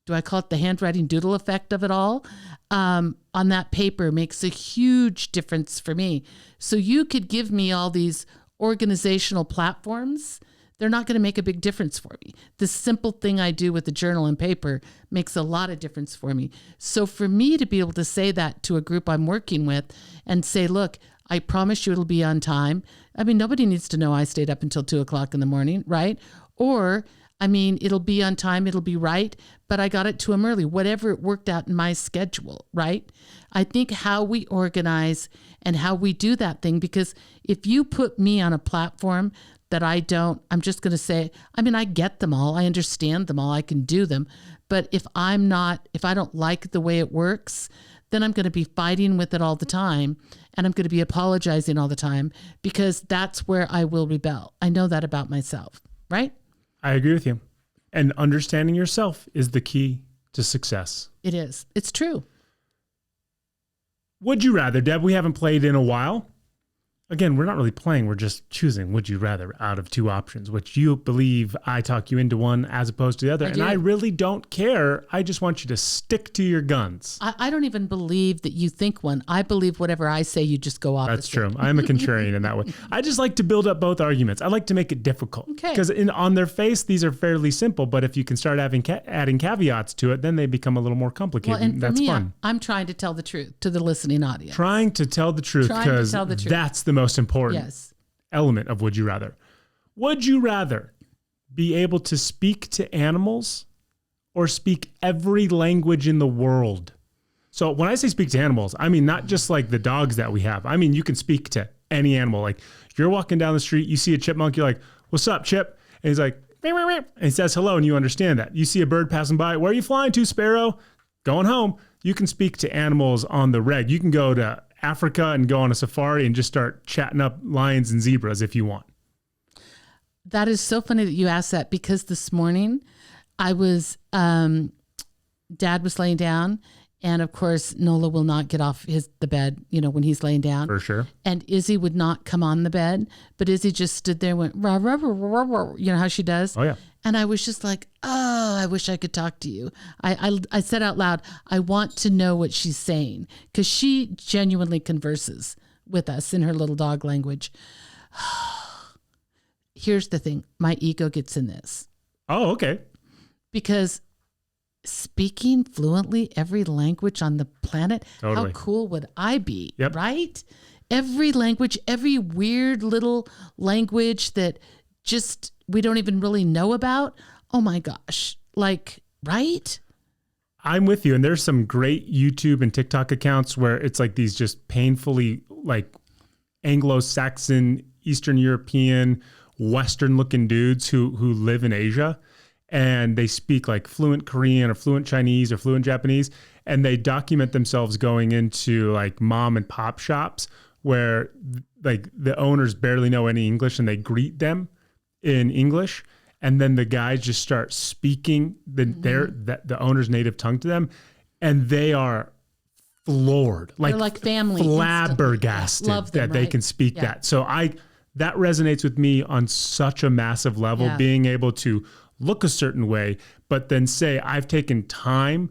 I call it the handwriting doodle effect of it all? On that paper makes a huge difference for me. So you could give me all these organizational platforms. They're not going to make a big difference for me. The simple thing I do with the journal and paper makes a lot of difference for me. So for me to be able to say that to a group I'm working with and say, look, I promise you it'll be on time. I mean, nobody needs to know I stayed up until 2 o'clock in the morning, right? Or, it'll be on time, it'll be right, but I got it to them early, whatever it worked out in my schedule, right? I think how we organize and how we do that thing, because if you put me on a platform that I'm just going to say, I get them all. I understand them all. I can do them. But if I don't like the way it works, then I'm going to be fighting with it all the time. And I'm going to be apologizing all the time, because that's where I will rebel. I know that about myself, right? I agree with you. And understanding yourself is the key to success. It is. It's true. Would you rather, Deb? We haven't played in a while. again, we're not really playing. We're just choosing would you rather out of two options, which you believe I talk you into one as opposed to the other. And I really don't care. I just want you to stick to your guns. I don't even believe that you think one. I believe whatever I say, you just go opposite. That's true. I'm a contrarian in that way. I just like to build up both arguments. I like to make it difficult. Okay. Because on their face, these are fairly simple. But if you can start adding caveats to it, then they become a little more complicated. Well, and for that's me, fun. I'm trying to tell the truth to the listening audience. Trying to tell the truth because that's the most important element of would you rather. Would you rather be able to speak to animals or speak every language in the world? So when I say speak to animals, I mean not just like the dogs that we have. I mean you can speak to any animal. Like you're walking down the street, you see a chipmunk, you're like, "What's up, Chip?" And he's like, "Meow, meow, meow." And he says hello, and you understand that. You see a bird passing by, "Where are you flying to, Sparrow?" "Going home." You can speak to animals on the reg. You can go to Africa and go on a safari and just start chatting up lions and zebras if you want. That is so funny that you asked that, because this morning I was, Dad was laying down, and of course Nola will not get off the bed, when he's laying down. For sure. And Izzy would not come on the bed, but Izzy just stood there and went, rah, rah, rah, rah, rah, you know how she does? Oh yeah. And I was just like, oh, I wish I could talk to you. I said out loud, I want to know what she's saying, because she genuinely converses with us in her little dog language. Here's the thing. My ego gets in this. Oh, okay. Because speaking fluently every language on the planet, totally. How cool would I be, yep. Right? Every language, every weird little language that just we don't even really know about. Oh my gosh. Like, right? I'm with you. And there's some great YouTube and TikTok accounts where it's like these just painfully like Anglo-Saxon, Eastern European, Western looking dudes who live in Asia, and they speak like fluent Korean or fluent Chinese or fluent Japanese. And they document themselves going into like mom and pop shops where like the owners barely know any English and they greet them in English, and then the guys just start speaking the owner's native tongue to them, and they are floored, like family, flabbergasted love them, that they can speak that. So that resonates with me on such a massive level, being able to look a certain way, but then say, I've taken time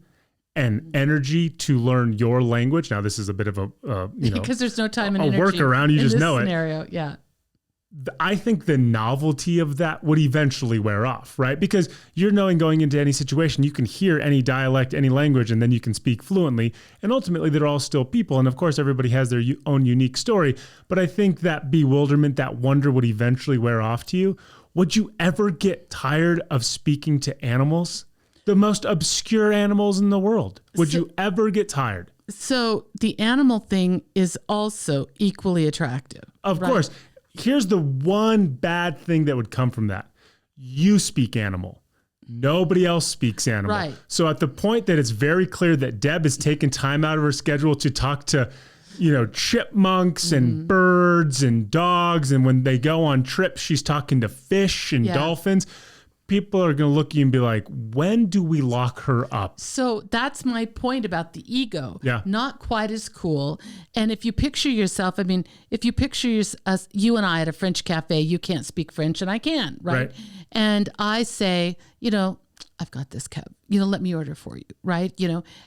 and energy to learn your language. Now this is a bit of a because there's no time and energy workaround. You in just this know scenario. it. Yeah. I think the novelty of that would eventually wear off, right? Because you're knowing going into any situation, you can hear any dialect, any language, and then you can speak fluently. And ultimately, they're all still people. And of course, everybody has their own unique story. But I think that bewilderment, that wonder would eventually wear off to you. Would you ever get tired of speaking to animals? The most obscure animals in the world. Would you ever get tired? So the animal thing is also equally attractive. Of course. Here's the one bad thing that would come from that. You speak animal. Nobody else speaks animal. Right. So at the point that it's very clear that Deb has taken time out of her schedule to talk to, chipmunks and birds and dogs. And when they go on trips, she's talking to fish and dolphins. People are going to look at you and be like, when do we lock her up? So that's my point about the ego. Yeah. Not quite as cool. And if you picture yourself, if you picture you and I at a French cafe, you can't speak French and I can, right? And I say, I've got this, Kev, let me order for you, right?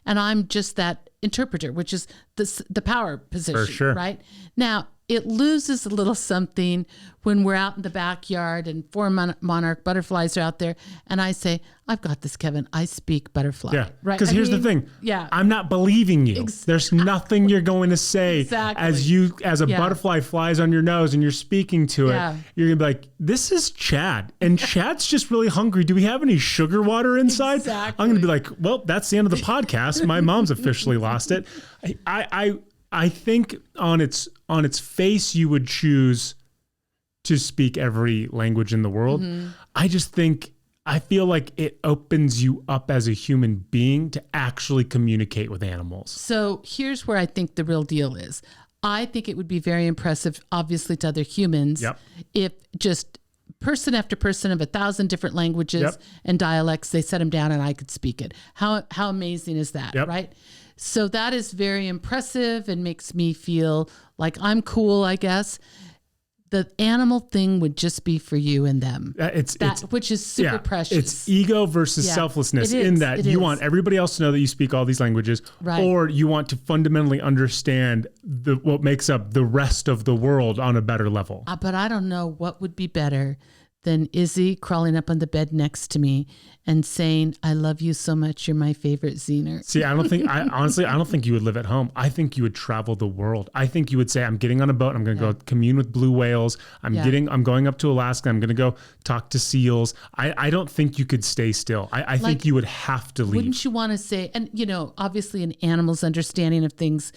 And I'm just that interpreter, which is the power position, for sure. Right? Now, it loses a little something when we're out in the backyard and 4 monarch butterflies are out there. And I say, I've got this, Kevin. I speak butterfly. Yeah. Right. Because here's the thing. Yeah. I'm not believing you. There's nothing you're going to say as a butterfly flies on your nose and you're speaking to it. You're going to be like, this is Chad. And Chad's just really hungry. Do we have any sugar water inside? Exactly. I'm going to be like, well, that's the end of the podcast. My mom's officially lost it. I think on its face, you would choose to speak every language in the world. I feel like it opens you up as a human being to actually communicate with animals. So here's where I think the real deal is. I think it would be very impressive, obviously, to other humans if just person after person of 1,000 different languages and dialects, they set them down and I could speak it. How amazing is that, right? So that is very impressive and makes me feel like I'm cool, I guess. The animal thing would just be for you and them. Which is super precious. It's ego versus selflessness in that you want everybody else to know that you speak all these languages, or you want to fundamentally understand what makes up the rest of the world on a better level. But I don't know what would be better than Izzy crawling up on the bed next to me and saying, I love you so much. You're my favorite Zener. See, I don't think you would live at home. I think you would travel the world. I think you would say, I'm getting on a boat. I'm going to go commune with blue whales. I'm going up to Alaska. I'm going to go talk to seals. I don't think you could stay still. I think you would have to leave. Wouldn't you want to say, and obviously an animal's understanding of things,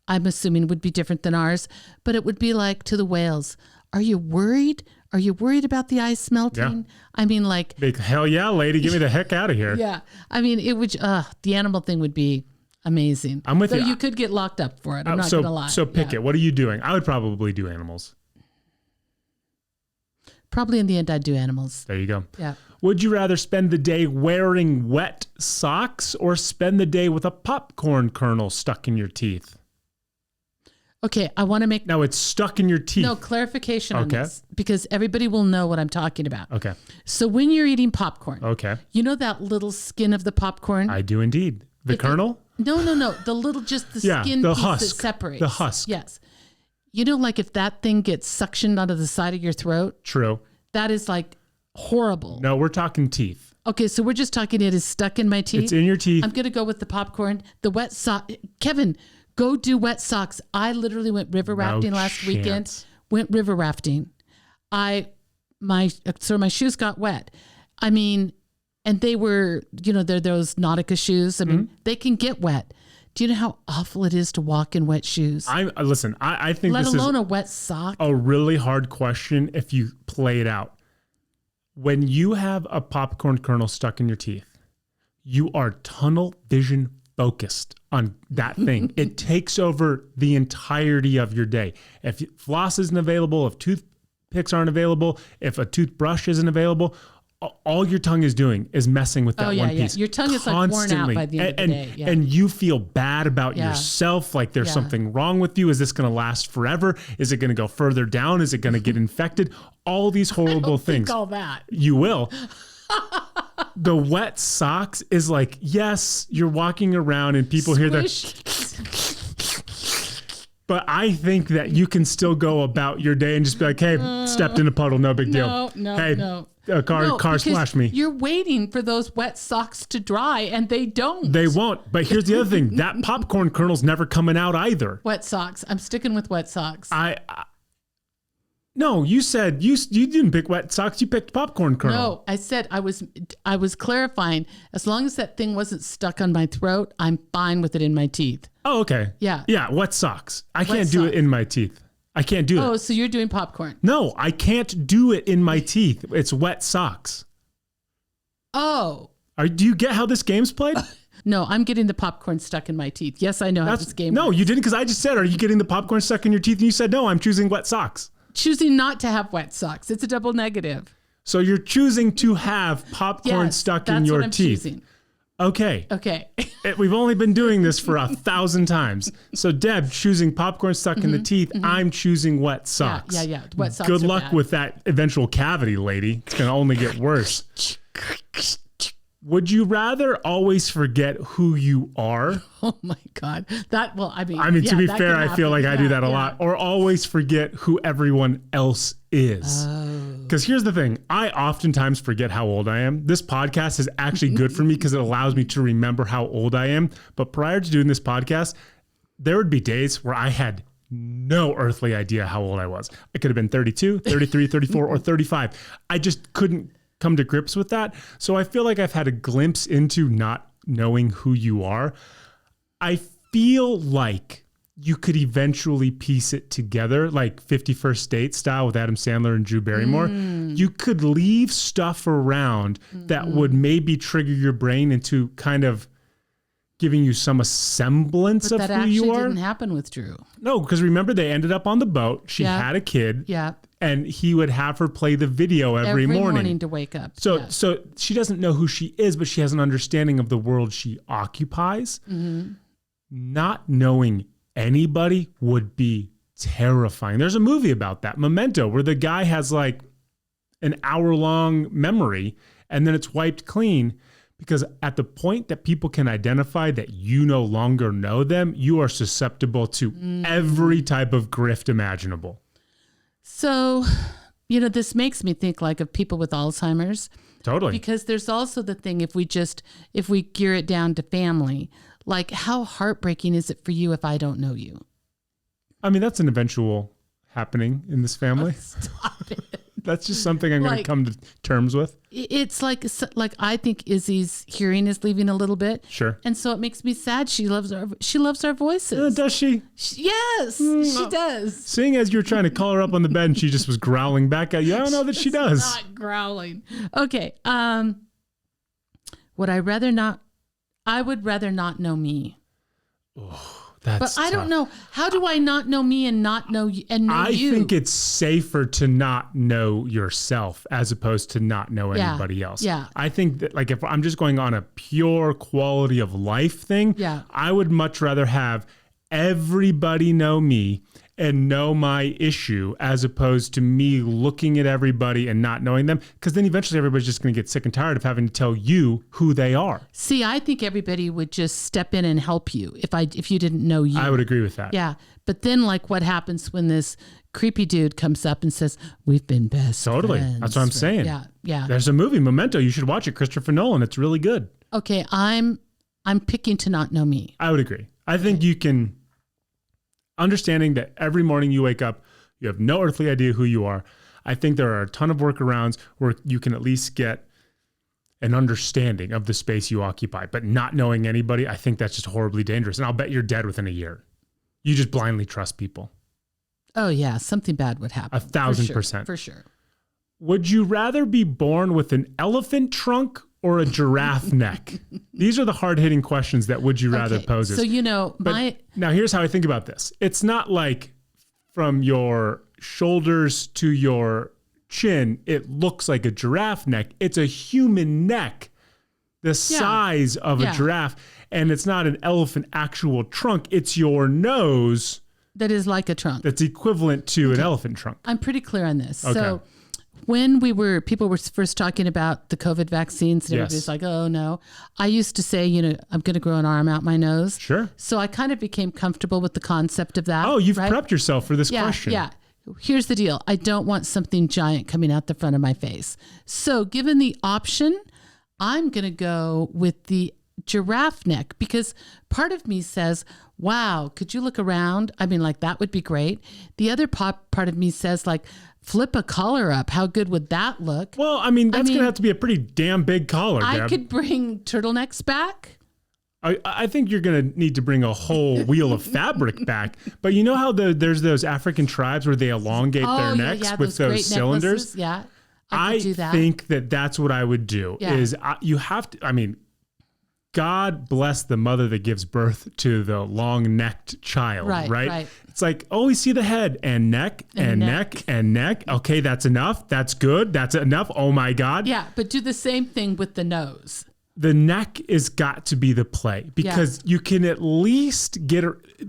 I'm assuming would be different than ours, but it would be like to the whales, are you worried? Are you worried about the ice melting? Yeah. I mean, like... Big, hell yeah, lady. Get me the heck out of here. Yeah. I mean, it would... the animal thing would be amazing. I'm with you. So you could get locked up for it. I'm not going to lie. So pick it. What are you doing? I would probably do animals. Probably in the end, I'd do animals. There you go. Yeah. Would you rather spend the day wearing wet socks or spend the day with a popcorn kernel stuck in your teeth? Okay, I want to make... Now it's stuck in your teeth. No, clarification on this, because everybody will know what I'm talking about. Okay. So when you're eating popcorn, you know that little skin of the popcorn? I do indeed. The kernel? No. The little, just the skin the piece husk. that separates. The husk. Yes. You know, like if that thing gets suctioned onto the side of your throat? True. That is like horrible. No, we're talking teeth. Okay, so we're just talking it is stuck in my teeth? It's in your teeth. I'm going to go with the popcorn. The wet sock. Kevin... Go do wet socks. I literally went river rafting last weekend. Went river rafting. My shoes got wet. I mean, and they were, they're those Nautica shoes. I mean, they can get wet. Do you know how awful it is to walk in wet shoes? I think let this alone is a wet sock. A really hard question if you play it out. When you have a popcorn kernel stuck in your teeth, you are tunnel vision focused on that thing. It takes over the entirety of your day. If floss isn't available, if toothpicks aren't available, if a toothbrush isn't available, all your tongue is doing is messing with that one piece. Your tongue is like worn out by the end of the day. Yeah. And you feel bad about yourself, like there's something wrong with you. Is this going to last forever? Is it going to go further down? Is it going to get infected? All these horrible things. Think all that. You will. The wet socks is like, yes, you're walking around and people hear that. But I think that you can still go about your day and just be like, hey, stepped in a puddle, no big deal. No. A car splashed me. You're waiting for those wet socks to dry and they don't. They won't. But here's the other thing. That popcorn kernel's never coming out either. Wet socks. I'm sticking with wet socks. No, you said you didn't pick wet socks. You picked popcorn kernel. No, I said I was clarifying. As long as that thing wasn't stuck on my throat, I'm fine with it in my teeth. Oh, okay. Yeah. Yeah, wet socks. I can't do it in my teeth. I can't do it. Oh, so you're doing popcorn? No, I can't do it in my teeth. It's wet socks. Oh. Do you get how this game's played? No, I'm getting the popcorn stuck in my teeth. Yes, I know how this game works. No, you didn't, because I just said, are you getting the popcorn stuck in your teeth? And you said, no, I'm choosing wet socks. Choosing not to have wet socks. It's a double negative. So you're choosing to have popcorn stuck in your teeth. Choosing. Okay. We've only been doing this for 1,000 times. So Deb choosing popcorn stuck in the teeth. I'm choosing wet socks. Yeah. Wet socks. Good luck with that eventual cavity, lady. It's going to only get worse. Would you rather always forget who you are? Oh my God. To be fair, I feel like I do that a lot. Or always forget who everyone else is. Because here's the thing. I oftentimes forget how old I am. This podcast is actually good for me because it allows me to remember how old I am. But prior to doing this podcast, there would be days where I had no earthly idea how old I was. I could have been 32, 33, 34, or 35. I just couldn't come to grips with that. So I feel like I've had a glimpse into not knowing who you are. I feel like you could eventually piece it together, like 50 First Dates style with Adam Sandler and Drew Barrymore. You could leave stuff around that would maybe trigger your brain into kind of giving you some semblance of who you are. That actually didn't happen with Drew. No, because remember, they ended up on the boat. She had a kid. Yeah. And he would have her play the video every morning to wake up. So she doesn't know who she is, but she has an understanding of the world she occupies. not knowing anybody would be terrifying. There's a movie about that, Memento, where the guy has like an hour-long memory and then it's wiped clean, because at the point that people can identify that you no longer know them, you are susceptible to every type of grift imaginable. So, this makes me think like of people with Alzheimer's. Totally. Because there's also the thing, if we gear it down to family, like how heartbreaking is it for you if I don't know you? I mean, that's an eventual happening in this family. Stop it. That's just something I'm going to come to terms with. It's like I think Izzy's hearing is leaving a little bit. Sure. And so it makes me sad. She loves our voices. Does she? Yes, she does. Seeing as you were trying to call her up on the bed and she just was growling back at you, I don't know that she does. Not growling. Okay. Would I rather not? I would rather not know me. Oh. That's but I tough. don't know. How do I not know me and not know you and know you? I think it's safer to not know yourself as opposed to not know anybody else. Yeah. I think that like if I'm just going on a pure quality of life thing, I would much rather have everybody know me and know my issue as opposed to me looking at everybody and not knowing them, because then eventually everybody's just going to get sick and tired of having to tell you who they are. See, I think everybody would just step in and help you if you didn't know you. I would agree with that. Yeah. But then like what happens when this creepy dude comes up and says, we've been best Totally. friends. That's what I'm saying. Yeah. Yeah. There's a movie, Memento. You should watch it. Christopher Nolan. It's really good. Okay. I'm picking to not know me. I would agree. I think you can... Understanding that every morning you wake up, you have no earthly idea who you are. I think there are a ton of workarounds where you can at least get an understanding of the space you occupy, but not knowing anybody, I think that's just horribly dangerous. And I'll bet you're dead within a year. You just blindly trust people. Oh yeah. Something bad would happen. 1,000%. For sure. Would you rather be born with an elephant trunk or a giraffe neck? These are the hard-hitting questions that would you rather poses. So, now here's how I think about this. It's not like from your shoulders to your chin, it looks like a giraffe neck. It's a human neck, the size of a giraffe. And it's not an elephant actual trunk. It's your nose. That is like a trunk. That's equivalent to an elephant trunk. I'm pretty clear on this. Okay. So when people were first talking about the COVID vaccines and everybody's like, oh no, I used to say, I'm going to grow an arm out my nose. Sure. So I kind of became comfortable with the concept of that. Oh, you've prepped yourself for this question. Yeah. Here's the deal. I don't want something giant coming out the front of my face. So given the option, I'm going to go with the giraffe neck, because part of me says, wow, could you look around? I mean, like that would be great. The other part of me says like, flip a collar up. How good would that look? Well, I mean, that's going to have to be a pretty damn big collar, Deb. I could bring turtlenecks back. I think you're going to need to bring a whole wheel of fabric back. But you know how there's those African tribes where they elongate their necks with those cylinders? Necklaces. Yeah, I do that. think that's what I would do. Yeah. Is you have to, I mean, God bless the mother that gives birth to the long-necked child, right? It's like, oh, we see the head and neck and neck and neck. Okay, that's enough. That's good. That's enough. Oh my God. Yeah, but do the same thing with the nose. The neck is got to be the play, because you can at least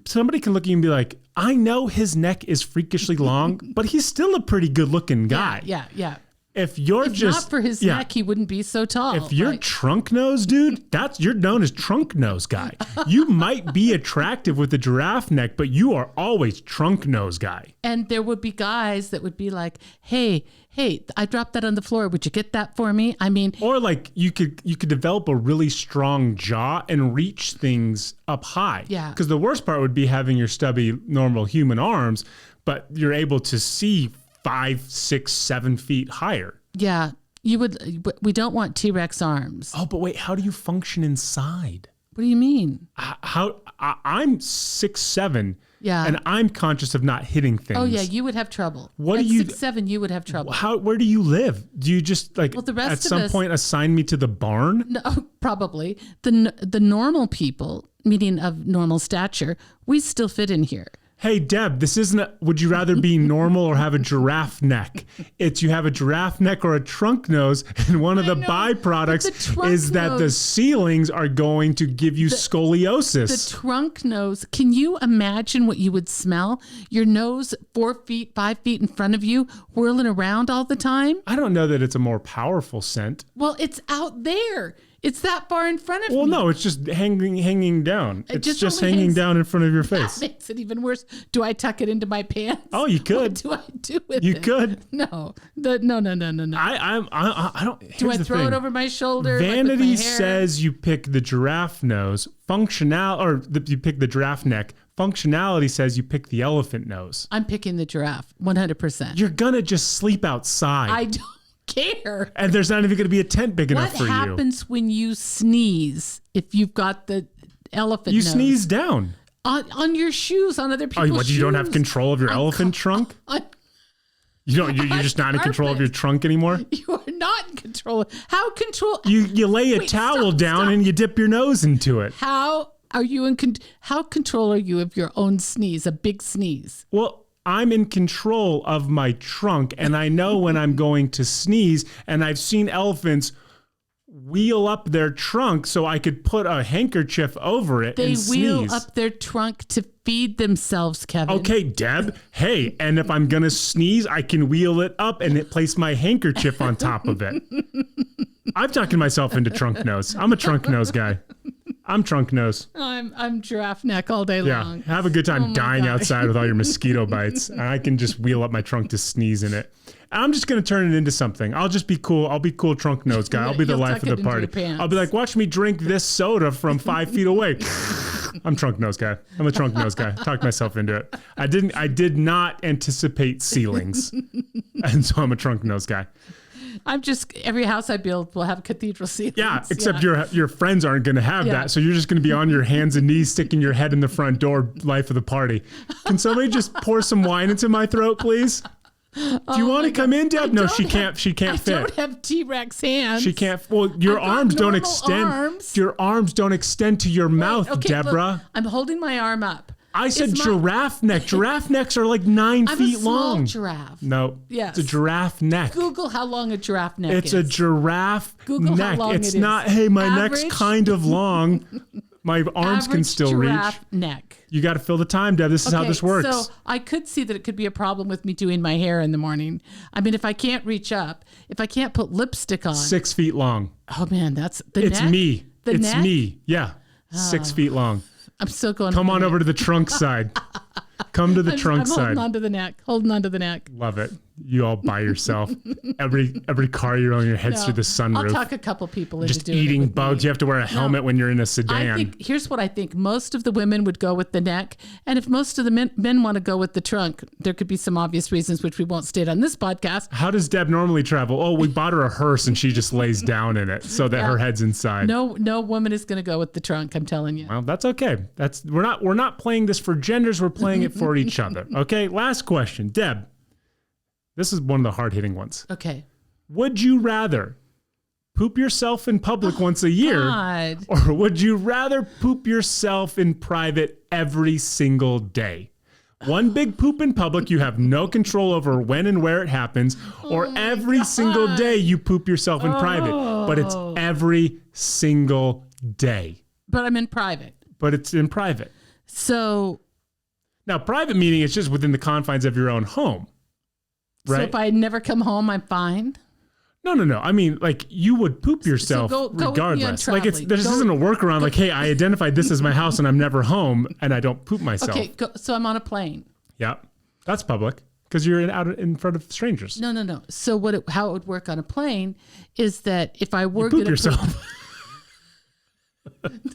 somebody can look at you and be like, I know his neck is freakishly long, but he's still a pretty good looking guy. Yeah. If not for his neck, he wouldn't be so tall. If you're trunk nose, dude, you're known as trunk nose guy. You might be attractive with the giraffe neck, but you are always trunk nose guy. And there would be guys that would be like, hey, I dropped that on the floor. Would you get that for me? I mean, or like you could develop a really strong jaw and reach things up high. Yeah. Because the worst part would be having your stubby, normal human arms, but you're able to see 5, 6, 7 feet higher. Yeah, we don't want T-Rex arms. Oh, but wait, how do you function inside? What do you mean? I'm 6'7", yeah, and I'm conscious of not hitting things. Oh yeah, you would have trouble. At 6'7", you would have trouble. Where do you live? Do you just like the rest at some point assign me to the barn? No, probably. The normal people, meaning of normal stature, we still fit in here. hey, Deb, this isn't would you rather be normal or have a giraffe neck? It's you have a giraffe neck or a trunk nose. And one of the byproducts is that the ceilings are going to give you scoliosis. The trunk nose. Can you imagine what you would smell? Your nose 4 feet, 5 feet in front of you, whirling around all the time? I don't know that it's a more powerful scent. Well, it's out there. It's that far in front of me. Well, no, it's just hanging down. It's just hanging down in front of your face. That makes it even worse. Do I tuck it into my pants? Oh, you could. What do I do with it? You could. No. No. I don't. Do I throw it over my shoulder? Vanity says you pick the giraffe nose. You pick the giraffe neck. Functionality says you pick the elephant nose. I'm picking the giraffe, 100%. You're gonna just sleep outside. I don't care. And there's not even going to be a tent big enough for you. What happens when you sneeze if you've got the elephant nose? You sneeze down. On your shoes, on other people's shoes. You don't have control of your elephant trunk? You're just not in control of your trunk anymore? You are not in control. How control? You lay a towel down and you dip your nose into it. How are you how control are you of your own sneeze, a big sneeze? Well, I'm in control of my trunk, and I know when I'm going to sneeze, and I've seen elephants wheel up their trunk so I could put a handkerchief over it and sneeze. They wheel up their trunk to feed themselves, Kevin. Okay, Deb. Hey, and if I'm going to sneeze, I can wheel it up and place my handkerchief on top of it. I'm talking myself into trunk nose. I'm a trunk nose guy. I'm trunk nose. I'm giraffe neck all day long. Yeah, have a good time dying outside with all your mosquito bites. And I can just wheel up my trunk to sneeze in it. I'm just going to turn it into something. I'll just be cool. I'll be cool trunk nose guy. I'll be the life of the party. I'll be like, watch me drink this soda from 5 feet away. I'm trunk nose guy. I'm a trunk nose guy. Talked myself into it. I did not anticipate ceilings. And so I'm a trunk nose guy. Every house I build will have cathedral ceilings. Yeah, except your friends aren't going to have that. So you're just going to be on your hands and knees, sticking your head in the front door, life of the party. Can somebody just pour some wine into my throat, please? Do you want to come in, Deb? No, she can't fit. I don't have T-Rex hands. She can't. Well, your arms don't extend. Arms. Your arms don't extend to your mouth, okay, Deborah. Look, I'm holding my arm up. I said giraffe neck. Giraffe necks are like 9 feet long. I'm a small giraffe. No. Yes. It's a giraffe neck. Google how long a giraffe neck is. It's a giraffe Google neck. How long it's not, hey, my neck's kind of long. My arms can still reach. Giraffe neck. You got to fill the time, Deb. This is how this works. So I could see that it could be a problem with me doing my hair in the morning. I mean, if I can't reach up, if I can't put lipstick on. 6 feet long. Oh, man, that's the It's neck? me. The it's neck? me. Yeah. 6 feet long. I'm still going. Come on over to the trunk side. Come to the trunk side. Holding on to the neck. Holding on to the neck. Love it. You all by yourself. Every car you're on, your head's through the sunroof. I'll talk a couple people into just doing eating it with bugs. me. You have to wear a helmet when you're in a sedan. Here's what I think. Most of the women would go with the neck. And if most of the men want to go with the trunk, there could be some obvious reasons, which we won't state on this podcast. How does Deb normally travel? Oh, we bought her a hearse and she just lays down in it so that her head's inside. No woman is going to go with the trunk, I'm telling you. Well, that's okay. We're not playing this for genders. We're playing it for each other. Okay, last question. Deb, this is one of the hard-hitting ones. Okay. Would you rather poop yourself in public once a year, God. or would you rather poop yourself in private every single day? One big poop in public, you have no control over when and where it happens, or every single day you poop yourself in private, but it's every single day. But I'm in private. But it's in private. So now, private meaning it's just within the confines of your own home. Right? So if I never come home, I'm fine? No. I mean, like, you would poop yourself regardless. Like, this isn't a workaround. Like, hey, I identified this as my house and I'm never home and I don't poop myself. Okay, so I'm on a plane. Yeah, that's public because you're out in front of strangers. No. So how it would work on a plane is that if I were going to poop yourself.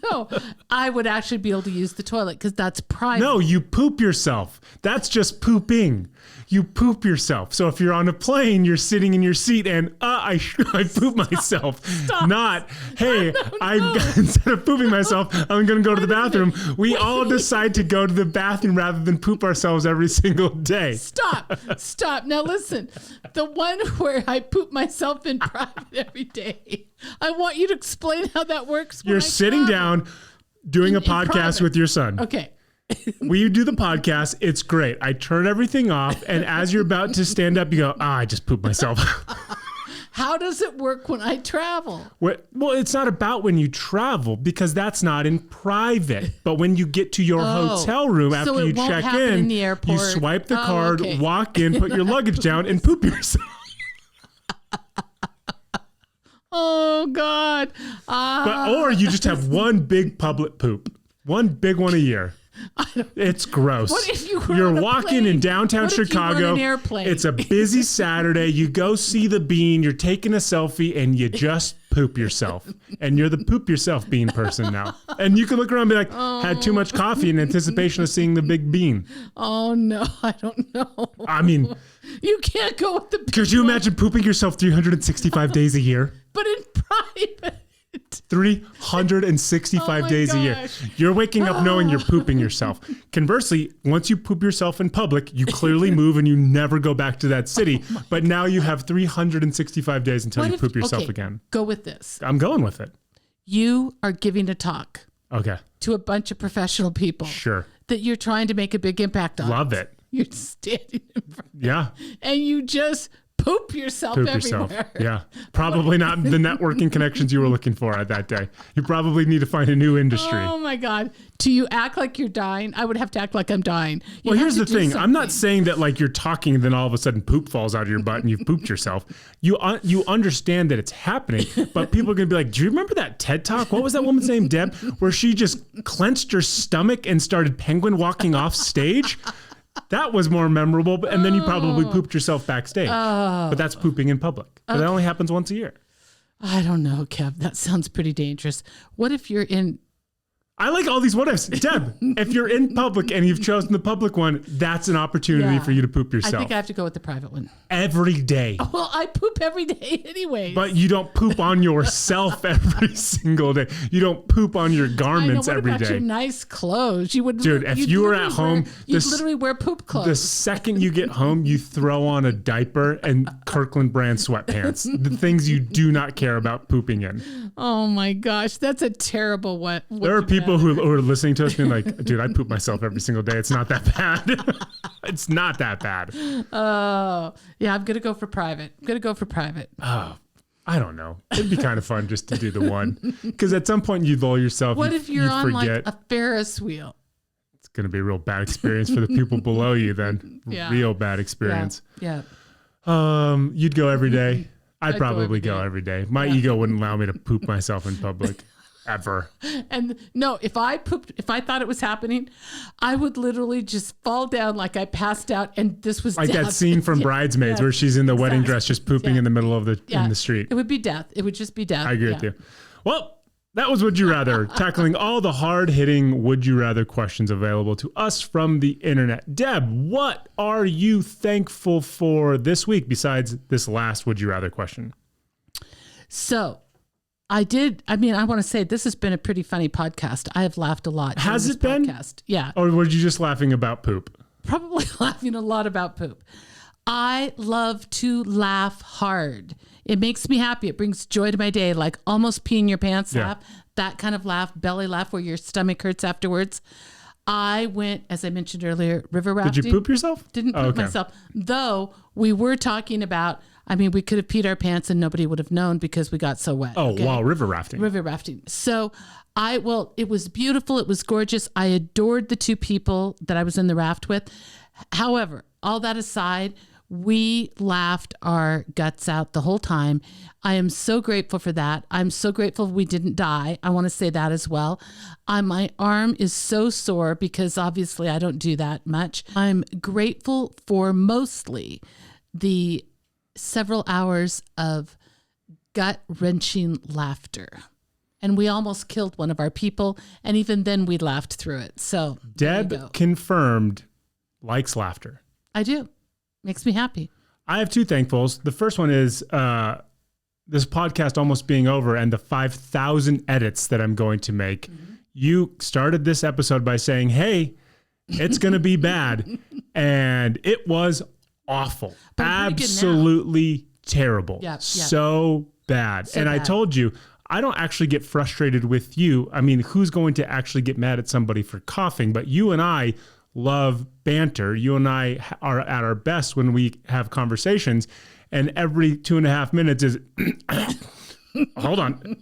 No, I would actually be able to use the toilet because that's private. No, you poop yourself. That's just pooping. You poop yourself. So if you're on a plane, you're sitting in your seat and I poop myself. Stop. Not, hey, No. Instead of pooping myself, I'm going to go to the bathroom. We all decide to go to the bathroom rather than poop ourselves every single day. Stop. Now listen, the one where I poop myself in private every day. I want you to explain how that works. You're sitting down doing a podcast with your son. Okay. We do the podcast. It's great. I turn everything off. And as you're about to stand up, you go, I just pooped myself. How does it work when I travel? Well, it's not about when you travel because that's not in private. But when you get to your hotel room after you check in, the airport. you swipe the card, walk in, put your luggage down, and poop yourself. Oh, God. Or you just have one big public poop. One big one a year. It's gross. What if you were You're on a walking plane? in downtown What if you Chicago. were on an airplane? It's a busy Saturday. You go see the bean. You're taking a selfie and you just poop yourself. And you're the poop yourself bean person now. And you can look around and be like, had too much coffee in anticipation of seeing the big bean. Oh, no. I don't know. I mean, you can't go with the... could you imagine pooping yourself 365 days a year? But in private. 365 days a year. You're waking up knowing you're pooping yourself. Conversely, once you poop yourself in public, you clearly move and you never go back to that city. But now you have 365 days until you poop yourself again. Go with this. I'm going with it. You are giving a talk. Okay. To a bunch of professional people. Sure. That you're trying to make a big impact on. Love it. You're standing in front. Yeah. And you just poop yourself everywhere. Yeah. Probably not the networking connections you were looking for at that day. You probably need to find a new industry. Oh my God. Do you act like you're dying? I would have to act like I'm dying. Well, here's the thing. I'm not saying that like you're talking and then all of a sudden poop falls out of your butt and you've pooped yourself. You understand that it's happening, but people are going to be like, do you remember that TED Talk? What was that woman's name, Deb? Where she just clenched her stomach and started penguin walking off stage? That was more memorable, and then you probably pooped yourself backstage. But that's pooping in public. But that only happens once a year. I don't know, Kev. That sounds pretty dangerous. What if you're in... I like all these what ifs. Deb, if you're in public and you've chosen the public one, that's an opportunity for you to poop yourself. I think I have to go with the private one. Every day. Well, I poop every day anyway. But you don't poop on yourself every single day. You don't poop on your garments every day. What about your nice clothes? You would, dude, if you were at home, you'd literally wear poop clothes. The second you get home, you throw on a diaper and Kirkland brand sweatpants. The things you do not care about pooping in. Oh my gosh, that's a terrible one. There are people who are listening to us being like, dude, I poop myself every single day. It's not that bad. It's not that bad. Oh, yeah, I'm going to go for private. Oh, I don't know. It'd be kind of fun just to do the one. Because at some point you lull yourself. What if you're on like a Ferris wheel? It's going to be a real bad experience for the people below you then. Yeah. Real bad experience. Yeah. You'd go every day. I'd probably go every day. My ego wouldn't allow me to poop myself in public. Ever. And no, if I thought it was happening, I would literally just fall down like I passed out and this was like death. That scene from Bridesmaids where she's in the wedding dress just pooping in the middle of in the street. It would be death. It would just be death. I agree with you. Well, that was Would You Rather, tackling all the hard-hitting Would You Rather questions available to us from the internet. Deb, what are you thankful for this week besides this last Would You Rather question? So, I want to say this has been a pretty funny podcast. I have laughed a lot. Has it been? Podcast. Yeah. Or were you just laughing about poop? Probably laughing a lot about poop. I love to laugh hard. It makes me happy. It brings joy to my day, like almost peeing your pants laugh. That kind of laugh, belly laugh where your stomach hurts afterwards. I went, as I mentioned earlier, river rafting. Did you poop yourself? Didn't poop myself. Though we were talking about, we could have peed our pants and nobody would have known because we got so wet. Oh, wow. River rafting. River rafting. So it was beautiful. It was gorgeous. I adored the two people that I was in the raft with. However, all that aside, we laughed our guts out the whole time. I am so grateful for that. I'm so grateful we didn't die. I want to say that as well. My arm is so sore because obviously I don't do that much. I'm grateful for mostly the several hours of gut-wrenching laughter. And we almost killed one of our people. And even then we laughed through it. So Deb confirmed likes laughter. I do. Makes me happy. I have two thankfuls. The first one is this podcast almost being over and the 5,000 edits that I'm going to make. Mm-hmm. You started this episode by saying, hey, it's going to be bad. And it was awful. Absolutely terrible. So bad. And I told you, I don't actually get frustrated with you. I mean, who's going to actually get mad at somebody for coughing? But you and I love banter. You and I are at our best when we have conversations, and every 2.5 minutes is, hold on.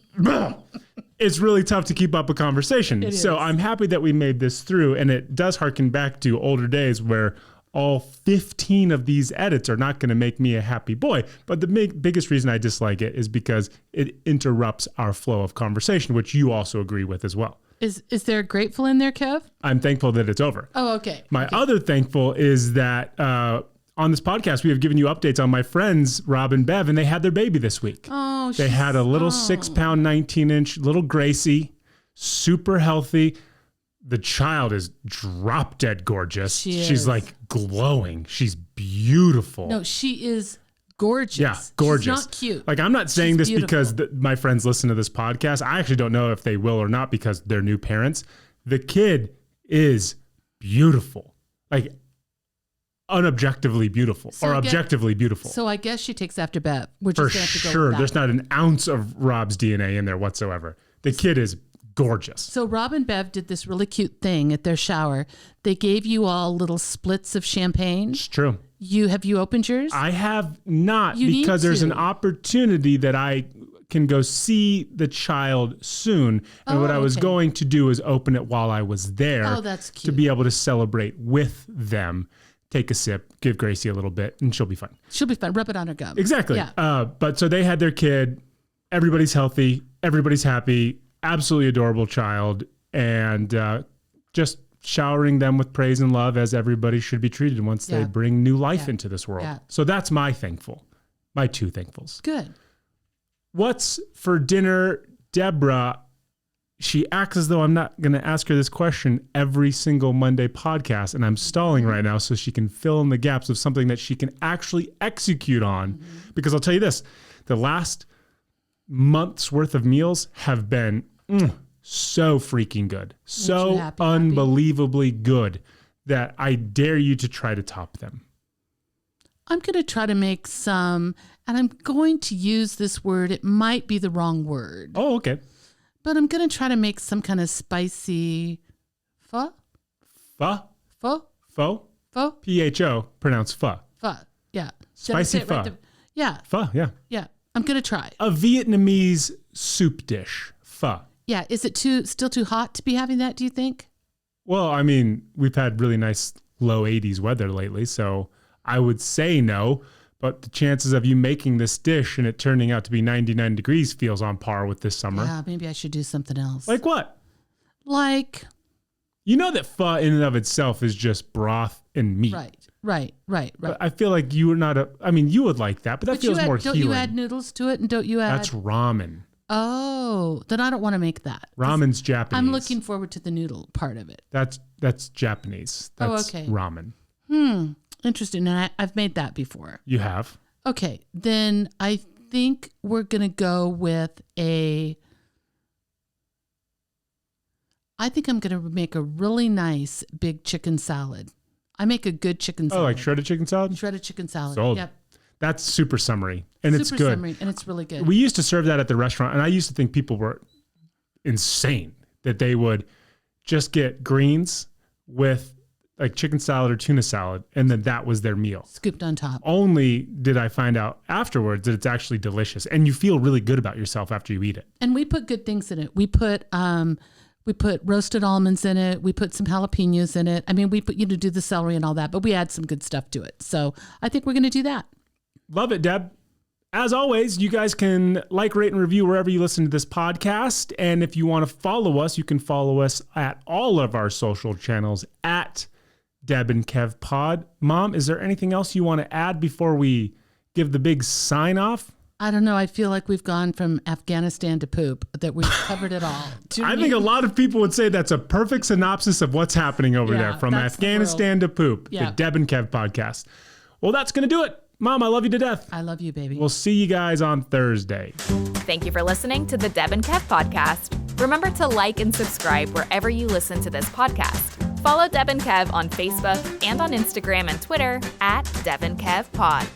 It's really tough to keep up a conversation. So I'm happy that we made this through, and it does harken back to older days where all 15 of these edits are not going to make me a happy boy. But the biggest reason I dislike it is because it interrupts our flow of conversation, which you also agree with as well. Is there grateful in there, Kev? I'm thankful that it's over. Oh, okay. My other thankful is that on this podcast, we have given you updates on my friends, Rob and Bev, and they had their baby this week. Oh, they had a little 6-pound, 19-inch little Gracie, super healthy. The child is drop dead gorgeous. She's like glowing. She's beautiful. No, she is gorgeous. Yeah, gorgeous. She's not cute. Like, I'm not saying this because my friends listen to this podcast. I actually don't know if they will or not because they're new parents. The kid is beautiful. Like, unobjectively beautiful objectively beautiful. So I guess she takes after Bev. We're just going to have to go sure. with that. There's not an ounce of Rob's DNA in there whatsoever. The kid is gorgeous. So Rob and Bev did this really cute thing at their shower. They gave you all little splits of champagne. It's true. Have you opened yours? I have not, You because need there's to. an opportunity that I can go see the child soon. And what I was going to do is open it while I was there. Oh, that's cute. To be able to celebrate with them. Take a sip, give Gracie a little bit, and she'll be fine. She'll be fine. Rub it on her gum. Exactly. Yeah. But so they had their kid. Everybody's healthy. Everybody's happy. Absolutely adorable child. And just showering them with praise and love as everybody should be treated once they bring new life into this world. Yeah. So that's my thankful. My two thankfuls. Good. What's for dinner, Deborah? She acts as though I'm not going to ask her this question every single Monday podcast, and I'm stalling right now so she can fill in the gaps of something that she can actually execute on. Because I'll tell you this, the last month's worth of meals have been so freaking good, so unbelievably good that I dare you to try to top them. I'm going to try to make some, and I'm going to use this word. It might be the wrong word. Oh, okay. But I'm going to try to make some kind of spicy pho. Pho? Pho? Pho? Pho? P-H-O, pronounced pho. Pho, yeah. Spicy pho. Right yeah. Pho, yeah. Yeah. I'm going to try. A Vietnamese soup dish, pho. Yeah. Is it still too hot to be having that, do you think? Well, I mean, we've had really nice low 80s weather lately, so I would say no. But the chances of you making this dish and it turning out to be 99 degrees feels on par with this summer. Yeah, maybe I should do something else. Like what? Like... You know that pho in and of itself is just broth and meat. Right. But I feel like you are not you would like that, but that feels more healing. Don't you add noodles to it and don't you add... That's ramen. Oh, then I don't want to make that. Ramen's Japanese. I'm looking forward to the noodle part of it. That's Japanese. That's ramen. Interesting. And I've made that before. You have? Okay. Then I think we're going to go with I'm going to make a really nice big chicken salad. I make a good chicken salad. Oh, like shredded chicken salad? Shredded chicken salad. Sold. Yep. That's super summery. And it's good. Super summery, and it's really good. We used to serve that at the restaurant, and I used to think people were insane that they would just get greens with like chicken salad or tuna salad, and then that was their meal. Scooped on top. Only did I find out afterwards that it's actually delicious, and you feel really good about yourself after you eat it. And we put good things in it. We put roasted almonds in it. We put some jalapenos in it. I mean, we put do the celery and all that, but we add some good stuff to it. So I think we're going to do that. Love it, Deb. As always, you guys can like, rate, and review wherever you listen to this podcast. And if you want to follow us, you can follow us at all of our social channels at Deb and Kev Pod. Mom, is there anything else you want to add before we give the big sign off? I don't know. I feel like we've gone from Afghanistan to poop, that we've covered it all. I think a lot of people would say that's a perfect synopsis of what's happening over there, from Afghanistan to poop, the Deb and Kev podcast. Well, that's going to do it. Mom, I love you to death. I love you, baby. We'll see you guys on Thursday. Thank you for listening to the Deb and Kev podcast. Remember to like and subscribe wherever you listen to this podcast. Follow Deb and Kev on Facebook and on Instagram and Twitter at Deb and Kev Pod.